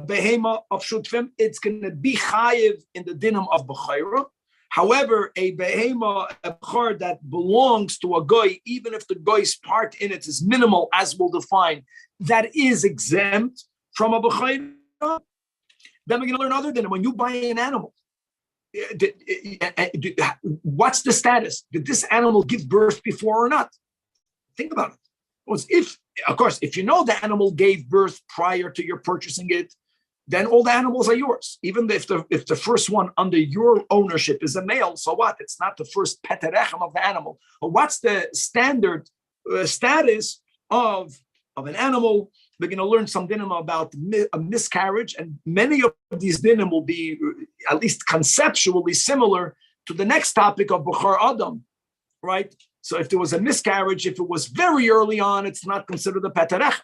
behema of shutfim, it's going to be chayiv in the dinam of Bechayra. However, a behema, a bechor that belongs to a goy, even if the goy's part in it is minimal, as we'll define, that is exempt from a bechor. Then we're going to learn other than when you buy an animal, what's the status? Did this animal give birth before or not? Think about it. If you know the animal gave birth prior to your purchasing it, then all the animals are yours. Even if the first one under your ownership is a male, so what? It's not the first peterechem of the animal. But what's the standard status of an animal? We're going to learn some dinim about a miscarriage, and many of these dinim will be at least conceptually similar to the next topic of Bechor Adam, right? So if there was a miscarriage, if it was very early on, it's not considered a peterechem.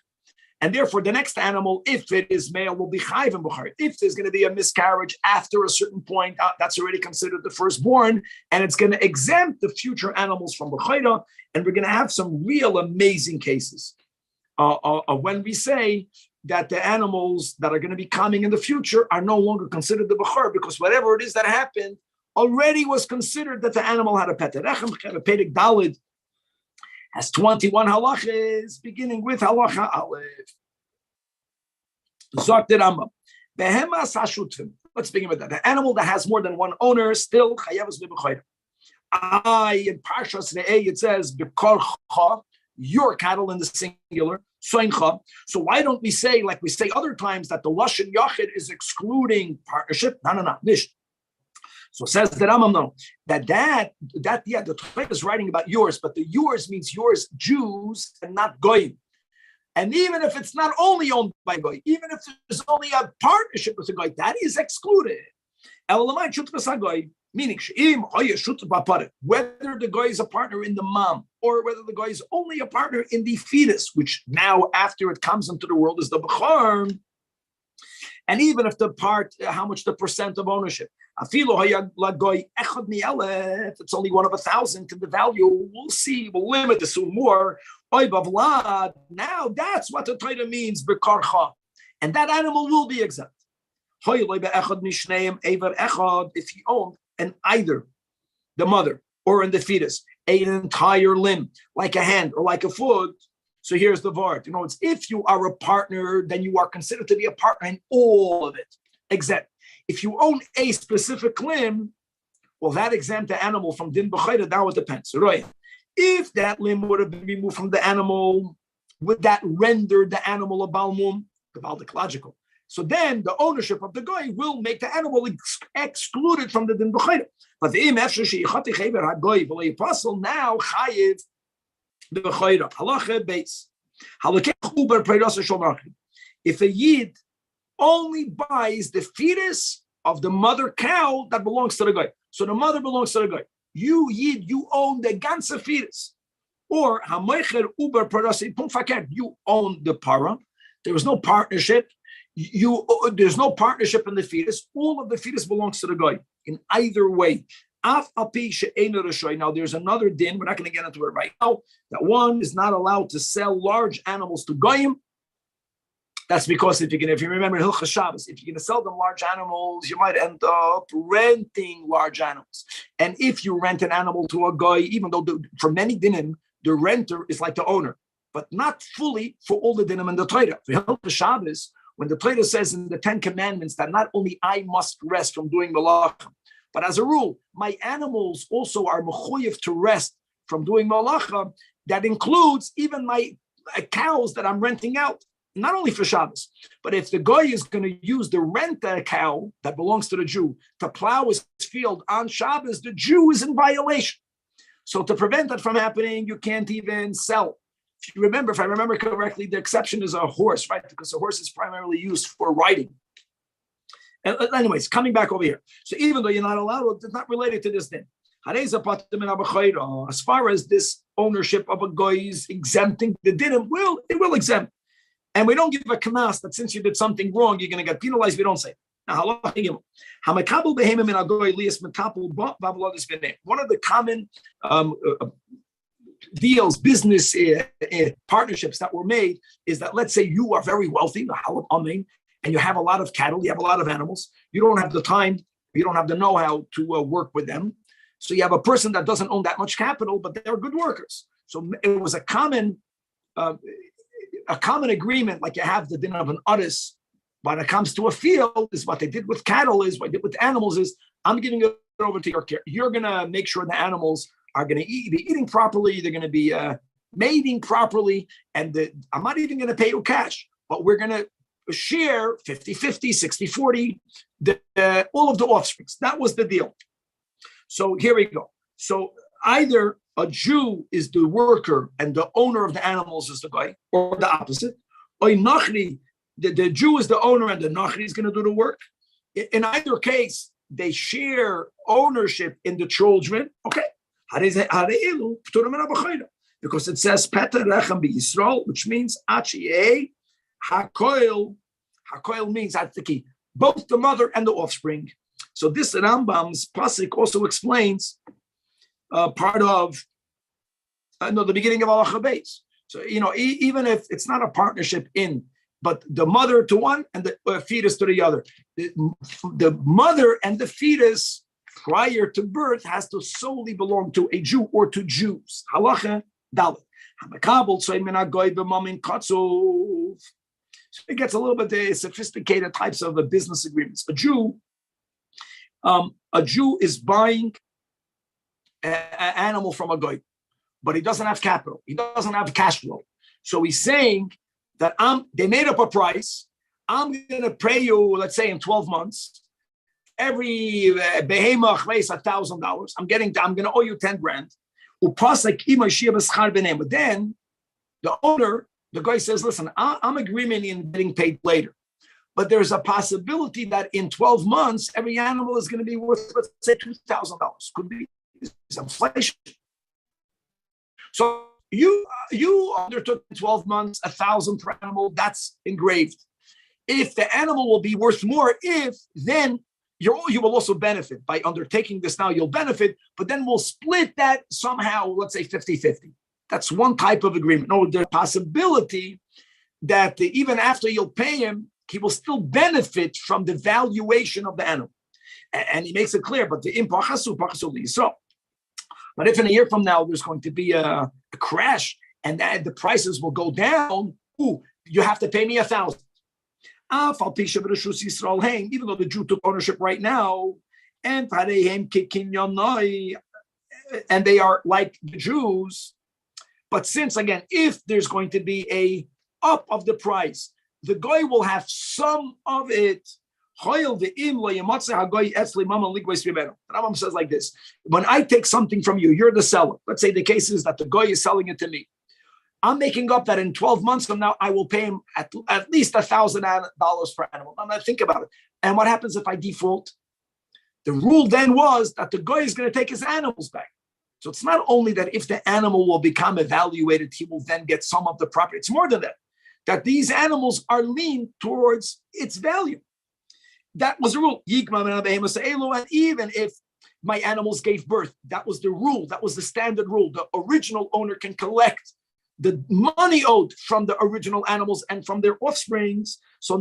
And therefore, the next animal, if it is male, will be chayv and b'char. If there's going to be a miscarriage after a certain point, that's already considered the firstborn, and it's going to exempt the future animals from b'chayra. And we're going to have some real amazing cases when we say that the animals that are going to be coming in the future are no longer considered the b'char, because whatever it is that happened already was considered that the animal had a peterechem. Perek Dalid has 21 halachas, beginning with halacha aleph. Zok the Rambam. Behemas hashutfim. Let's begin with that. The animal that has more than one owner still chayavus b'bechayr. In Parshas Re'eh it says b'korcha, your cattle in the singular, soincha. So why don't we say, like we say other times, that the lashon yachid is excluding partnership? No, nish. So says the Rambam, no, the Torah is writing about yours, but the yours means yours Jews and not goyim. And even if it's not only owned by goy, even if there's only a partnership with a goy, that is excluded. Meaning, whether the goy is a partner in the mom or whether the goy is only a partner in the fetus, which now after it comes into the world is the bechor. And even if how much the percent of ownership, if it's only 1 of 1,000 to the value, we'll see, we'll limit this soon more. Now that's what the Torah means, and that animal will be exempt. If he owned in either the mother or in the fetus, an entire limb, like a hand or like a foot. So here's the vart. It's if you are a partner, then you are considered to be a partner in all of it. Except if you own a specific limb, well, that exempt the animal from din b'chayra. Now it depends. Right? If that limb would have been removed from the animal, would that render the animal a balmum? Logical. So then the ownership of the guy will make the animal excluded from the din b'chayra. But the apostle now chayiv the b'chayra. Halacha base. If a yid only buys the fetus of the mother cow that belongs to the guy, so the mother belongs to the guy. You yid, you own the ganze fetus, or you own the para. There was no partnership. There's no partnership in the fetus. All of the fetus belongs to the guy. In either way. Now there's another din. We're not going to get into it right now. That one is not allowed to sell large animals to goyim. That's because if you remember Hilchas Shabbos, if you're going to sell them large animals, you might end up renting large animals. And if you rent an animal to a guy, even though for many dinim, the renter is like the owner, but not fully for all the dinim in the Torah. For Hilchas Shabbos, when the Torah says in the 10 Commandments that not only I must rest from doing malacha, but as a rule, my animals also are mechuyev to rest from doing malacha. That includes even my cows that I'm renting out, not only for Shabbos, but if the guy is going to use the rent a cow that belongs to the Jew to plow his field on Shabbos, the Jew is in violation. So to prevent that from happening, you can't even sell. If I remember correctly, the exception is a horse, right? Because a horse is primarily used for riding. And anyways, coming back over here. So even though you're not allowed, it's not related to this thing. As far as this ownership of a guy is exempting the dinim, well, it will exempt. And we don't give a kanas that since you did something wrong, you're going to get penalized. We don't say. Now, one of the common deals, business partnerships that were made is that, let's say you are very wealthy, and you have a lot of cattle, you have a lot of animals. You don't have the time, you don't have the know-how to work with them. So you have a person that doesn't own that much capital, but they're good workers. So it was a common agreement, like you have the din of an udis. When it comes to a field, is what they did with cattle, is what they did with animals, is I'm giving it over to your care. You're going to make sure the animals are going to be eating properly, they're going to be mating properly, and I'm not even going to pay you cash, but we're going to share 50-50, 60-40, all of the offsprings. That was the deal. So here we go. So either a Jew is the worker and the owner of the animals is the guy, or the opposite. Or Nachri, the Jew is the owner and the Nachri is going to do the work. In either case, they share ownership in the children. Okay. Because it says Peter Rechem Yisrael, which means Achie Hakoil. Hakoil means that's the key. Both the mother and the offspring. So this Rambam's pasuk also explains part of the beginning of Halacha Beis. So even if it's not a partnership but the mother to one and the fetus to the other, the mother and the fetus prior to birth has to solely belong to a Jew or to Jews. Halacha Dalet. So it gets a little bit sophisticated types of business agreements. A Jew is buying an animal from a guy, but he doesn't have capital. He doesn't have cash flow. So he's saying that they made up a price. I'm going to pay you, let's say in 12 months, every behemach weighs $1,000. I'm going to owe you 10 grand. But then the owner, the guy says, listen, I'm agreeing in getting paid later. But there's a possibility that in 12 months, every animal is going to be worth, let's say, $2,000. Could be inflation. So you undertook 12 months, 1,000 per animal, that's engraved. If the animal will be worth more, then you will also benefit. By undertaking this now, you'll benefit, but then we'll split that somehow, let's say 50-50. That's one type of agreement. No, there's a possibility that even after you'll pay him, he will still benefit from the valuation of the animal. And he makes it clear, but the so. But if in a year from now there's going to be a crash and that the prices will go down, you have to pay me 1,000. Even though the Jew took ownership right now, and they are like the Jews. But since, again, if there's going to be a up of the price, the guy will have some of it. The Rambam says like this: when I take something from you, you're the seller. Let's say the case is that the guy is selling it to me. I'm making up that in 12 months from now, I will pay him at least $1,000 per animal. I'm going to think about it. And what happens if I default? The rule then was that the guy is going to take his animals back. So it's not only that if the animal will become evaluated, he will then get some of the property. It's more than that, that these animals are lean towards its value. That was the rule. And even if my animals gave birth, that was the rule. That was the standard rule. The original owner can collect the money owed from the original animals and from their offsprings. So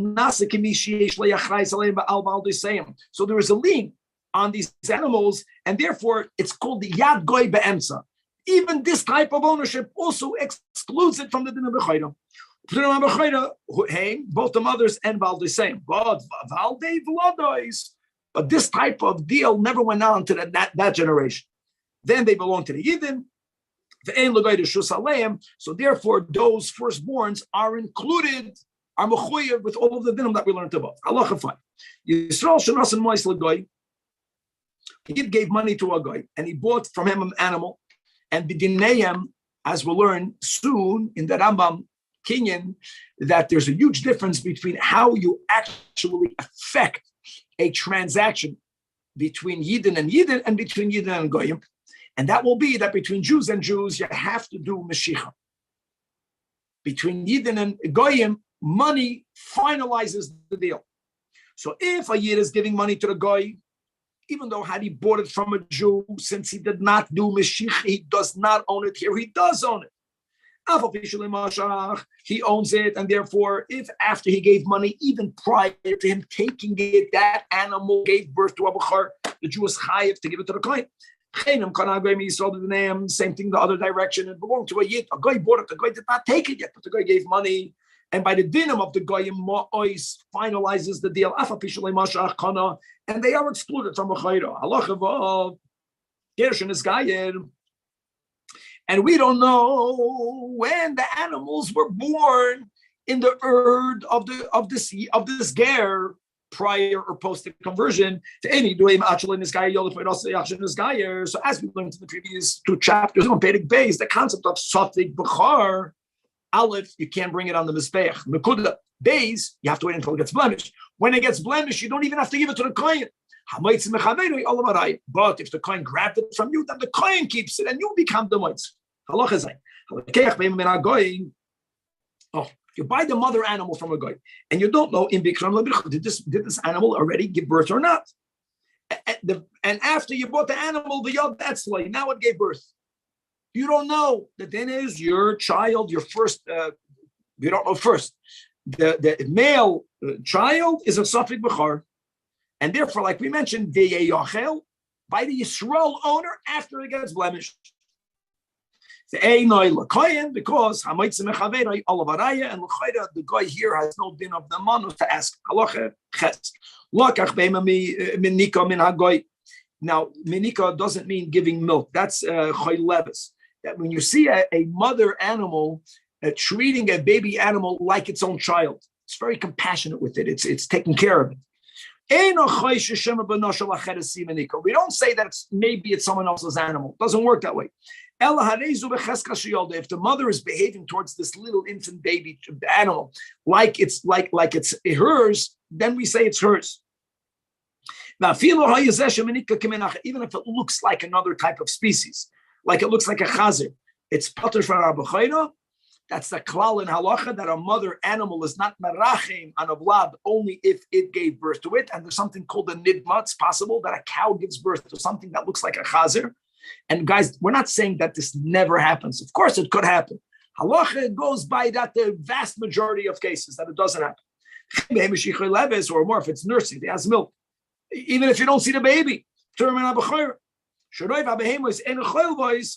there is a lien on these animals, and therefore it's called the Yad Goy Be'emsa. Even this type of ownership also excludes it from the Din of B'chayim. Both the mothers and Valde same. But this type of deal never went on to that generation. Then they belong to the Yidden. So therefore, those firstborns are included, are mechuyev with all of the dinim that we learned above. Halacha 5. Yisrael shenasan mois l'goy. He gave money to a guy, and he bought from him an animal. And b'dineim, as we'll learn soon in the Rambam Kinyan, that there's a huge difference between how you actually affect a transaction between Yidden and between Yidden and Goyim. And that will be that between Jews and Jews, you have to do Mashiach. Between Yidden and Goyim, money finalizes the deal. So if a Yid is giving money to the Goy, even though had he bought it from a Jew, since he did not do Mashiach, he does not own it here, he does own it. He owns it, and therefore, if after he gave money, even prior to him taking it, that animal gave birth to a Bechor, the Jew is chayiv to give it to the Kohen. Same thing the other direction. It belonged to a Yid. A guy bought it. The guy did not take it yet, but the guy gave money. And by the dinim of the goyim, ma'ois finalizes the deal. And they are excluded from a chayra. Halacha gershon is gayer. And we don't know when the animals were born in the erd of this ger, prior or post the conversion to any doim actually in this guy. So as we learned in the previous 2 chapters on Perek Beis, the concept of Safik Bechar, Aleph, you can't bring it on the Mizbeach. Mekuda, Beis, you have to wait until it gets blemished. When it gets blemished, you don't even have to give it to the Kohen. But if the Kohen grabbed it from you, then the Kohen keeps it and you become the Moitz. Oh, if you buy the mother animal from a guy and you don't know in Bikram, did this animal already give birth or not? And after you bought the animal, the yod that's like now it gave birth. You don't know. The thing is your child, your first. You don't know first. The male child is a Safik Bechar, and therefore, like we mentioned, V'yeyachel by the Yisrael owner after it gets blemished. Because the guy here has no din of the manus to ask. Now, minika doesn't mean giving milk. That's choylevis. That when you see a mother animal treating a baby animal like its own child, it's very compassionate with it. It's taking care of it. We don't say that maybe it's someone else's animal. It doesn't work that way. If the mother is behaving towards this little infant baby animal like it's hers, then we say it's hers. Now, even if it looks like another type of species, like it looks like a chazer, it's pater for Rabbi Zajac. That's the klal in halacha that a mother animal is not merachim on a vlad only if it gave birth to it. And there's something called a nidma. It's possible that a cow gives birth to something that looks like a chazer. And guys, we're not saying that this never happens. Of course, it could happen. Halacha goes by that the vast majority of cases that it doesn't happen. Or more if it's nursing, it has milk. Even if you don't see the baby.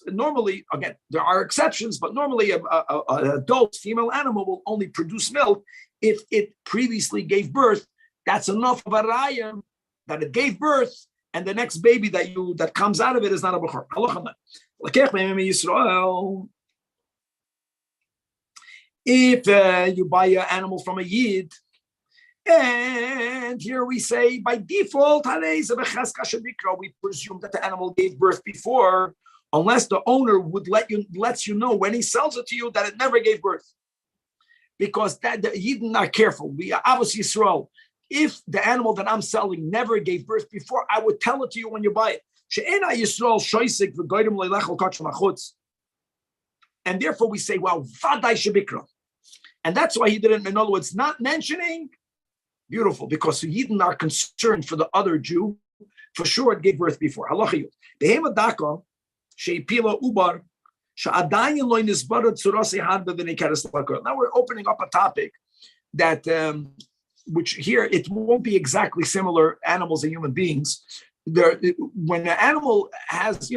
Normally, again, there are exceptions, but normally an adult female animal will only produce milk if it previously gave birth. That's enough of a raya that it gave birth. And the next baby that comes out of it is not a bechor. If you buy an animal from a yid, and here we say by default, we presume that the animal gave birth before, unless the owner would lets you know when he sells it to you that it never gave birth, because that the yidden are careful. We are obviously Yisrael. If the animal that I'm selling never gave birth before, I would tell it to you when you buy it. And therefore we say, well, vaday shebikra. And that's why he didn't, in other words, not mentioning, beautiful, because the Yidden are concerned for the other Jew, for sure it gave birth before. Now we're opening up a topic that which here it won't be exactly similar animals and human beings, when the animal has,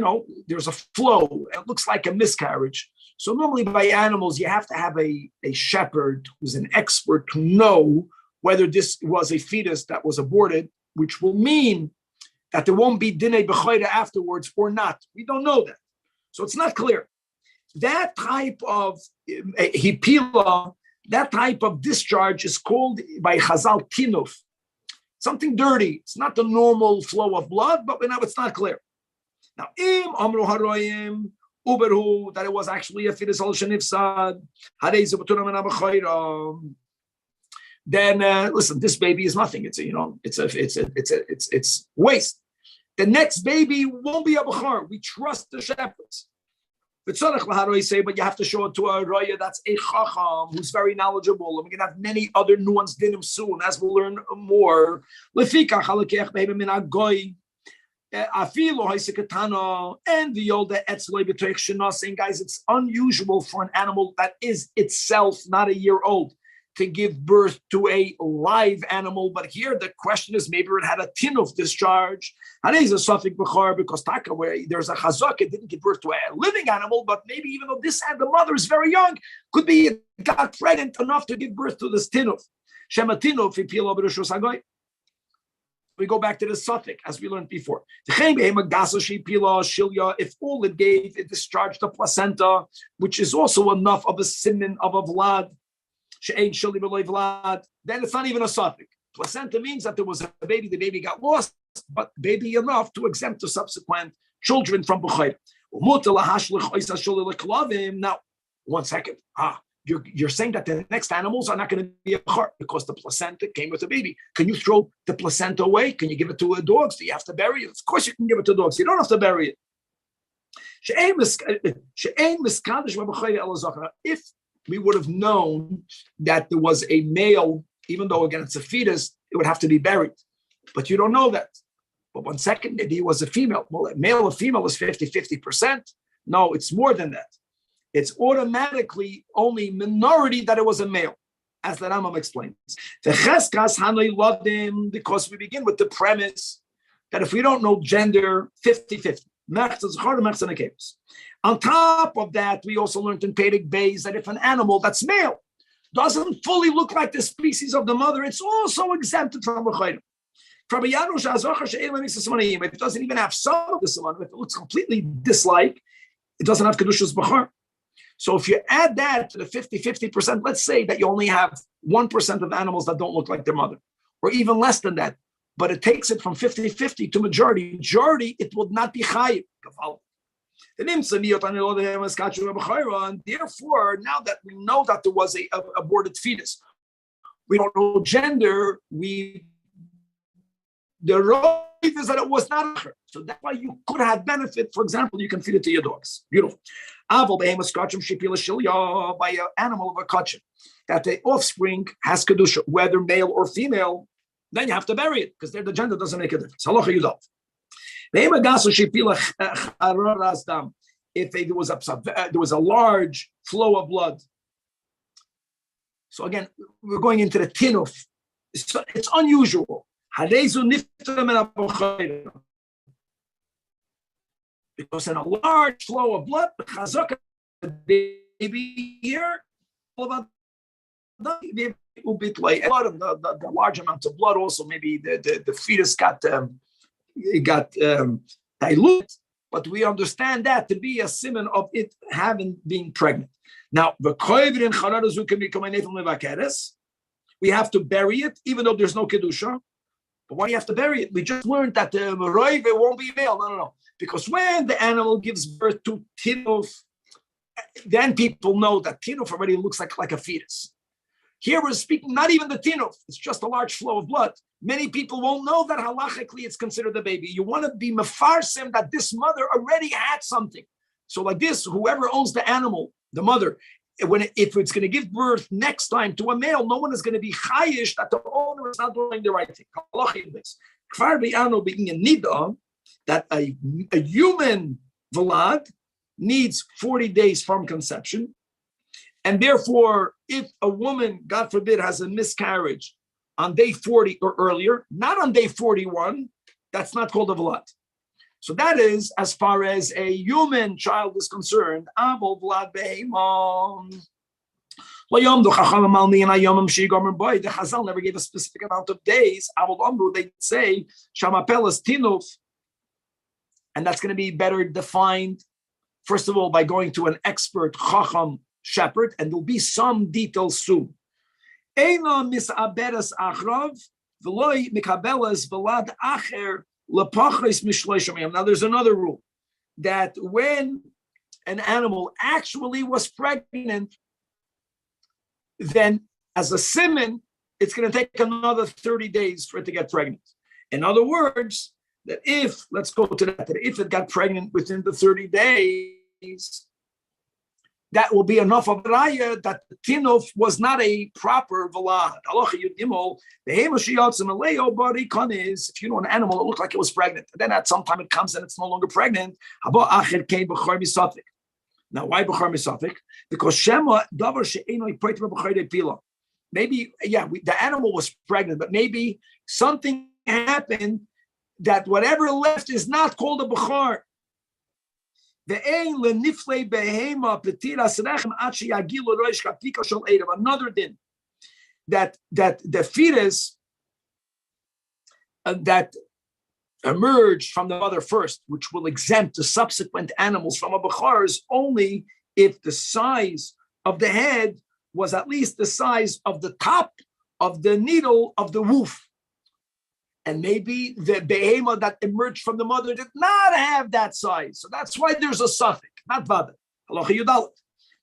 there's a flow, it looks like a miscarriage. So normally by animals, you have to have a shepherd who's an expert to know whether this was a fetus that was aborted, which will mean that there won't be dinei b'chayda afterwards or not. We don't know that. So it's not clear. That type of hipila, that type of discharge is called by Chazal tinuf. Something dirty. It's not the normal flow of blood, but now it's not clear. Now, im amru haroyim uberhu, that it was actually a fetus al shenifsad, then listen, this baby is nothing. It's waste. The next baby won't be a bachar. We trust the shepherds. But you have to show it to a roya that's a chacham who's very knowledgeable. And we're going to have many other nuanced dinim soon, as we'll learn more. And the older etzloi saying, guys, it's unusual for an animal that is itself not a year old to give birth to a live animal. But here the question is, maybe it had a tinuf discharge. And he's a suffix b'chor because taka, where there's a chazak, it didn't give birth to a living animal, but maybe even though this and the mother is very young, could be it got pregnant enough to give birth to this tinuf. Shema tinuf ipilo b'rishus hagoy. We go back to the suffix as we learned before. If all it gave, it discharged the placenta, which is also enough of a siman of a vlad. Then it's not even a suffix. Placenta means that there was a baby, the baby got lost, but baby enough to exempt the subsequent children from b'chayr. Now, 1 second. You're saying that the next animals are not going to be a b'char because the placenta came with a baby. Can you throw the placenta away? Can you give it to dogs? Do you have to bury it? Of course you can give it to dogs. You don't have to bury it. If we would have known that there was a male, even though, again, it's a fetus, it would have to be buried. But you don't know that. But 1 second, maybe it was a female. Well, a male or female is 50%. No, it's more than that. It's automatically only minority that it was a male, as the Rambam explains. Because we begin with the premise that if we don't know gender, 50-50. On top of that, we also learned in Perek Beis that if an animal that's male doesn't fully look like the species of the mother, it's also exempted from b'chayr. If it doesn't even have some of the siman, if it looks completely dislike, it doesn't have kedushas b'char. So if you add that to the 50%, let's say that you only have 1% of animals that don't look like their mother, or even less than that, but it takes it from 50-50 to majority. Majority, it would not be chayiv. And therefore, now that we know that there was a aborted fetus, we don't know gender, the right is that it was not her. So that's why you could have benefit. For example, you can feed it to your dogs. Beautiful. By an animal of a kachin, that the offspring has kedusha, whether male or female, then you have to bury it because the gender doesn't make a difference. Halacha yudal. If there was a large flow of blood. So again, we're going into the tinuf. It's unusual. Because in a large flow of blood, the chazaka baby here, the large amounts of blood also, maybe the fetus got dilute, but we understand that to be a siman of it being pregnant. Now, we have to bury it, even though there's no kedusha. But why do you have to bury it? We just learned that the roive won't be male. No. Because when the animal gives birth to tinuf, then people know that tinuf already looks like a fetus. Here we're speaking not even the tinuf, it's just a large flow of blood. Many people won't know that halachically it's considered a baby. You want to be mefarsim that this mother already had something. So like this, whoever owns the animal, the mother, if it's going to give birth next time to a male, no one is going to be chayish that the owner is not doing the right thing. That a human vlad needs 40 days from conception. And therefore, if a woman, God forbid, has a miscarriage on day 40 or earlier, not on day 41, That's not called a vlad. So that is as far as a human child is concerned. Avol vlad beheimon. The Chazal never gave a specific amount of days. They'd say Shamapelas Tinuf, and that's going to be better defined, first of all, by going to an expert Chacham shepherd, and there'll be some details soon. Now there's another rule that when an animal actually was pregnant, then as a siman, it's going to take another 30 days for it to get pregnant. In other words, that if, let's go to that if it got pregnant within the 30 days, that will be enough of a raya that the tinuf was not a proper vlad. If you know an animal, it looked like it was pregnant. And then at some time it comes and it's no longer pregnant. Now, why B'char Misafik? Because Shema davar she'enoi poiter b'char pila. Maybe, the animal was pregnant, but maybe something happened that whatever left is not called a B'char. Another din that the fetus that emerged from the mother first, which will exempt the subsequent animals from a bechar, is only if the size of the head was at least the size of the top of the needle of the woof. And maybe the behema that emerged from the mother did not have that size. So that's why there's a suffix, not vada. Halacha yudalet.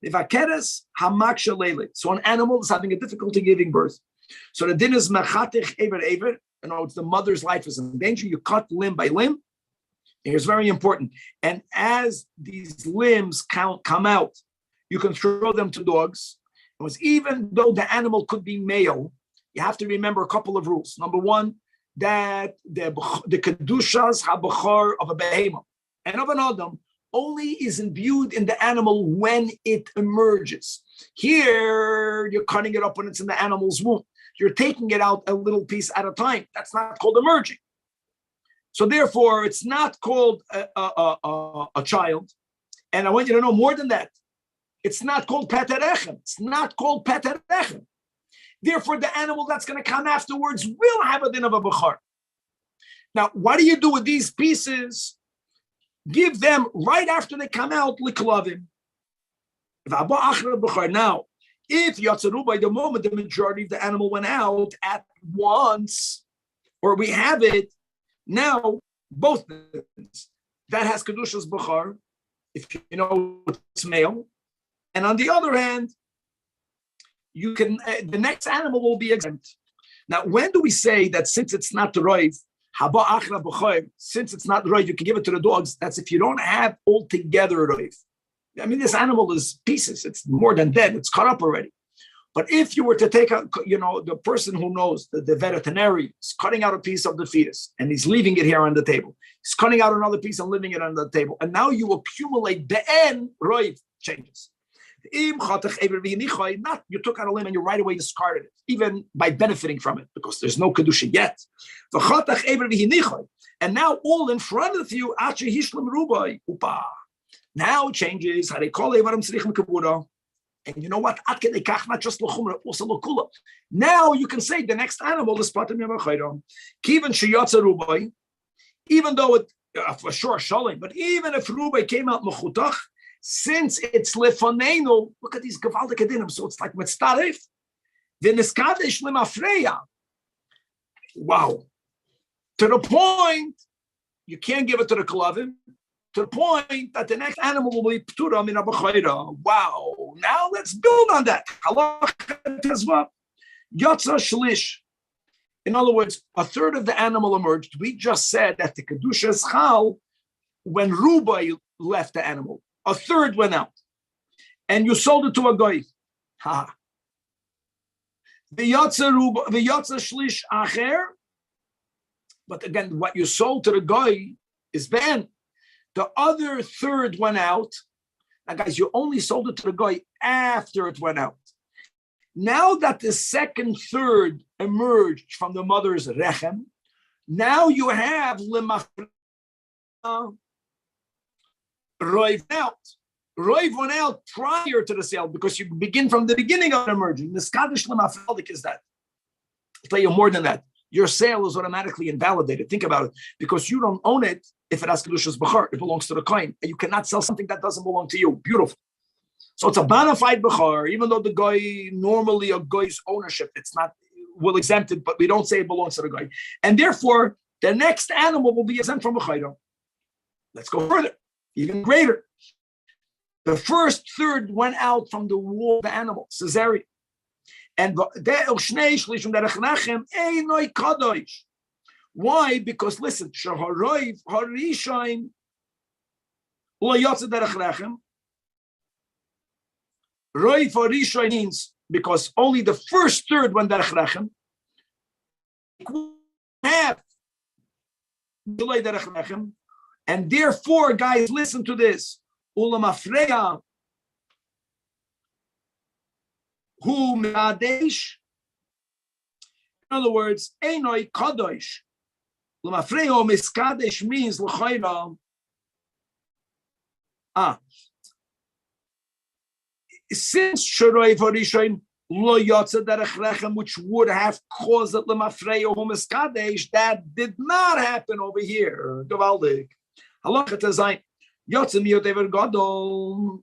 Nevakeres hamaksha leile. So an animal is having a difficulty giving birth. So the din is mechatich ever ever. In other words, the mother's life is in danger. You cut limb by limb. Here's very important. And as these limbs come out, you can throw them to dogs. Even though the animal could be male, you have to remember a couple of rules. Number one, that the kedushas habachar of a behema and of an adam only is imbued in the animal when it emerges. Here, you're cutting it up when it's in the animal's womb. You're taking it out a little piece at a time. That's not called emerging. So therefore, it's not called a child. And I want you to know more than that. It's not called peterechem. It's not called peterechem. Therefore, the animal that's going to come afterwards will have a din of a bechar. Now, what do you do with these pieces? Give them right after they come out liklavim. Now, if yatzaru by the moment the majority of the animal went out at once, or we have it now, both things, that has kedushas bechar, if you know it's male, and on the other hand, you can the next animal will be exempt. Now, when do we say that since it's not roiv, haba achra b'choiv, since it's not roiv, you can give it to the dogs? That's if you don't have altogether roiv. I mean, this animal is pieces. It's more than dead. It's cut up already. But if you were to take the person who knows, the veterinarian is cutting out a piece of the fetus and he's leaving it here on the table. He's cutting out another piece and leaving it on the table. And now you accumulate the end roiv changes. Not you took out a limb and you right away discarded it, even by benefiting from it, because there's no kedusha yet. And now all in front of you, now it changes. And you know what? Not just also lokula. Now you can say the next animal is even though it for sure shalim, but even if rubai came out mechutach, since it's lefanenu, look at these gavaldik adinim. So it's like mitztarif. V'niskadesh lemafreya. Wow. To the point, you can't give it to the kalavim. To the point that the next animal will be ptura min abachayra. Wow. Now let's build on that. Halacha tezva. Yatza shlish. In other words, a third of the animal emerged. We just said that the kedusha is chal when Rubai left the animal. A third went out, and you sold it to a guy. The yatza shlish acher. But again, what you sold to the guy is banned. The other third went out. Now, guys, you only sold it to the guy after it went out. Now that the second third emerged from the mother's rechem, Now you have lemafreya roiv out. Roiv went out prior to the sale because you begin from the beginning of the merger. The Scottish lemafreya is that. I'll tell you more than that. Your sale is automatically invalidated. Think about it, because you don't own it. If it has kedushas b'char, it belongs to the kohen, and you cannot sell something that doesn't belong to you. Beautiful. So it's a bona fide b'char, even though the guy normally a guy's ownership, it's not will exempt it, but we don't say it belongs to the guy, and therefore the next animal will be exempt from b'chayro. Let's go further, even greater. The first third went out from the wall of the animal, cesarean. And why? Because listen, means because only the first third went derech rechem. Half delay derech rechem, and therefore, guys, listen to this. Ulamafreya. Who me'adesh? In other words, Einoi kadosh. L'mafreo miskadesh means l'chayra. Since Shoroi Varishain lo yotze derech rechem, which would have caused it l'mafreo who miskadesh, that did not happen over here. Gewaldig. Halacha tezayin yotze miyotever gadol.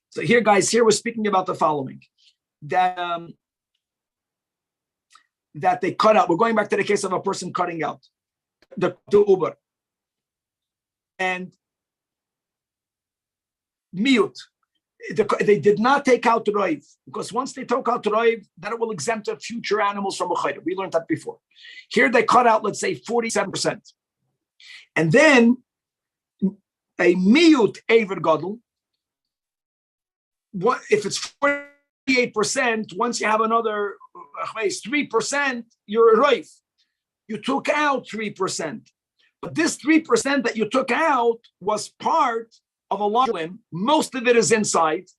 So here, guys, here we're speaking about the following, that they cut out. We're going back to the case of a person cutting out the Uber. And mute. They did not take out Roiv, because once they took out Roiv, then it will exempt future animals from a chayda. We learned that before. Here they cut out, let's say, 47%. And then a mute Aver Gadol. What if it's 48%? Once you have another 3%, you're a roif. You took out 3%, but this 3% that you took out was part of a large limb. Most of it is inside.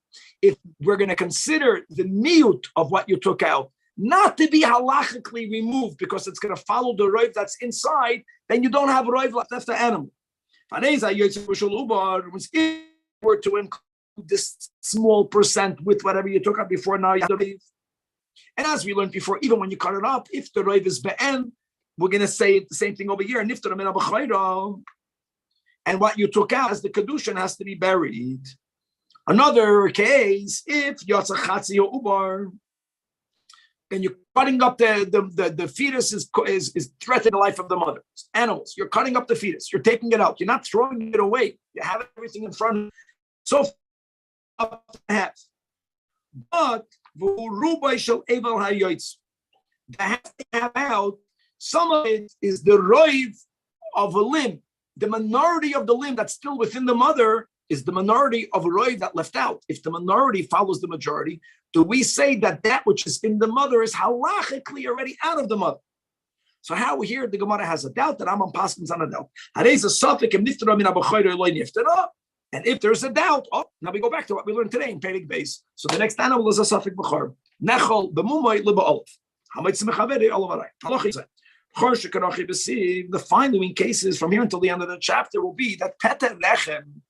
If we're going to consider the mute of what you took out not to be halachically removed because it's going to follow the roif that's inside, then you don't have roif left after animal. If we're to include this small percent with whatever you took out before, now you have the roiv. And as we learned before, even when you cut it up, if the roiv is be'en, we're going to say the same thing over here. And if the ramena b'chayra, and what you took out as the kedushin has to be buried. Another case, if yotza chatzi or ubar, and you're cutting up the fetus is threatening the life of the mother. It's animals, you're cutting up the fetus, you're taking it out, you're not throwing it away. You have everything in front. So up to half. But they have to have out, some of it is the roiv of a limb. The minority of the limb that's still within the mother is the minority of a roiv that left out. If the minority follows the majority, do we say that that which is in the mother is halachically already out of the mother? So how here the Gemara has a doubt that Rambam paskins on a doubt. And if there's a doubt, now we go back to what we learned today in Perek Beis. So the next animal is a suffix b'chor. Nechol b'mumay liba'olf. The following cases from here until the end of the chapter will be that peter lechem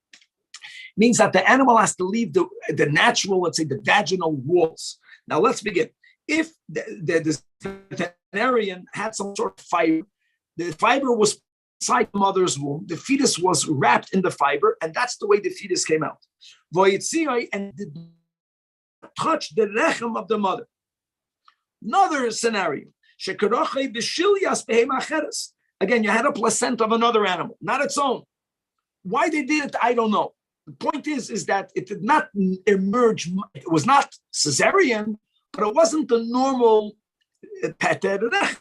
means that the animal has to leave the natural, let's say, the vaginal walls. Now let's begin. If the veterinarian had some sort of fiber, the fiber was inside the mother's womb, the fetus was wrapped in the fiber, and that's the way the fetus came out. And did not touch the rechem of the mother. Another scenario. Again, you had a placenta of another animal, not its own. Why they did it, I don't know. The point is that it did not emerge. It was not cesarean, but it wasn't the normal peter rechem.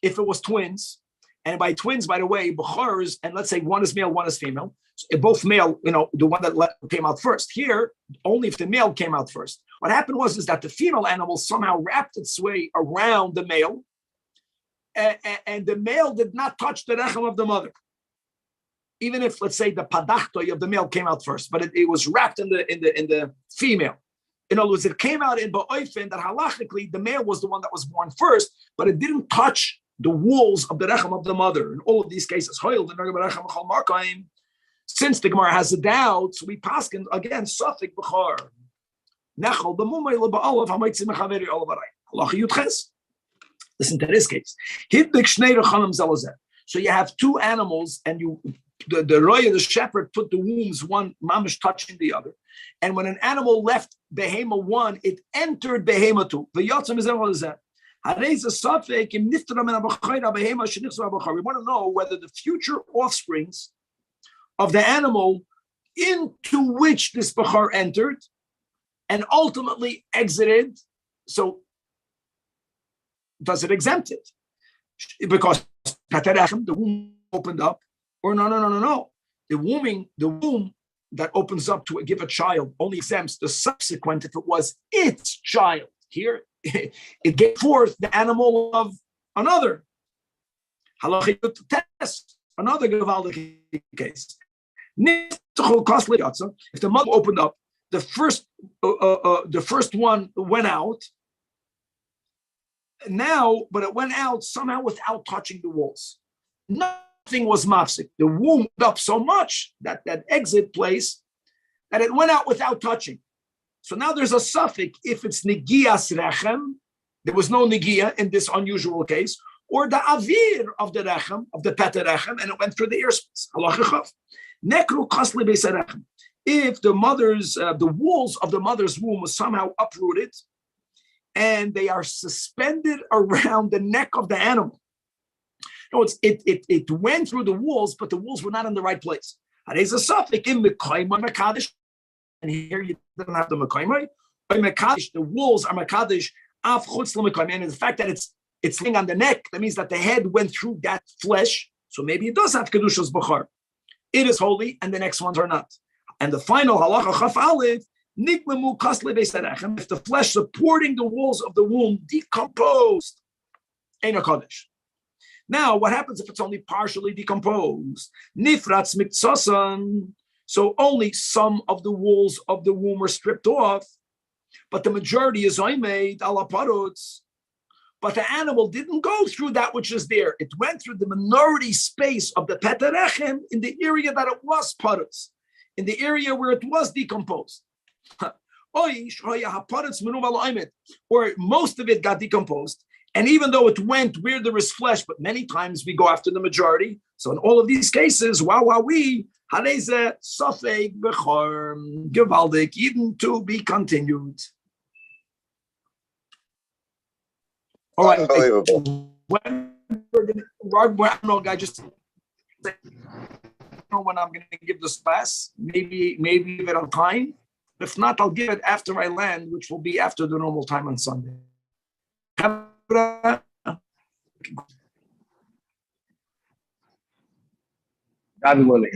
If it was twins, and by twins, by the way, b'chors, and let's say one is male, one is female. So if both male, the one that came out first. Here, only if the male came out first. What happened is that the female animal somehow wrapped its way around the male, and the male did not touch the rechem of the mother. Even if, let's say, the padachtoi of the male came out first, but it was wrapped in the female. In other words, it came out in Ba'oifen that halachically the male was the one that was born first, but it didn't touch the walls of the rechem of the mother. In all of these cases, since the Gemara has a doubt, so we paskin again Safik B'char. Listen to this case. So you have two animals, and the roya, the shepherd, put the wombs one mamish touching the other. And when an animal left behema 1, it entered behema 2. We want to know whether the future offsprings of the animal into which this bachar entered and ultimately exited, so does it exempt it? Because the womb opened up, or no. The womb that opens up to give a child only exempts the subsequent if it was its child. Here, it gave forth the animal of another. Test another Gavaldic case. If the mother opened up, the first one went out. Now, but it went out somehow without touching the walls. Nothing was mafsik. The womb opened up so much that exit place that it went out without touching. So now there's a suffix if it's negias rechem, there was no negia in this unusual case, or the avir of the rechem, of the pete rechem, and it went through the ear space. Nekru kasli beis rechem. If the walls of the mother's womb was somehow uprooted, and they are suspended around the neck of the animal. No, it went through the walls, but the walls were not in the right place. There's a suffix in Mekayma Mekadesh, and here you don't have the Mekayma. The walls are Mekadesh af chutz l'Mekayma, and the fact that it's laying on the neck, that means that the head went through that flesh, so maybe it does have Kedushas Bachar. It is holy, and the next ones are not. And the final halacha chaf aleph, if the flesh supporting the walls of the womb decomposed, ain't a kaddish. Now, what happens if it's only partially decomposed? Nifratz mitzasan. So only some of the walls of the womb are stripped off, but the majority is oimed ala parutz. But the animal didn't go through that which is there. It went through the minority space of the petarechem in the area that it was parutz, in the area where it was decomposed. Or most of it got decomposed, and even though it went where there is flesh, but many times we go after the majority. So in all of these cases, hareze safek bechor gewaldig, even to be continued. All right. Unbelievable. When we're gonna, I don't know, guy, just when I'm going to give this class, maybe give it on time. If not, I'll give it after I land, which will be after the normal time on Sunday. God willing.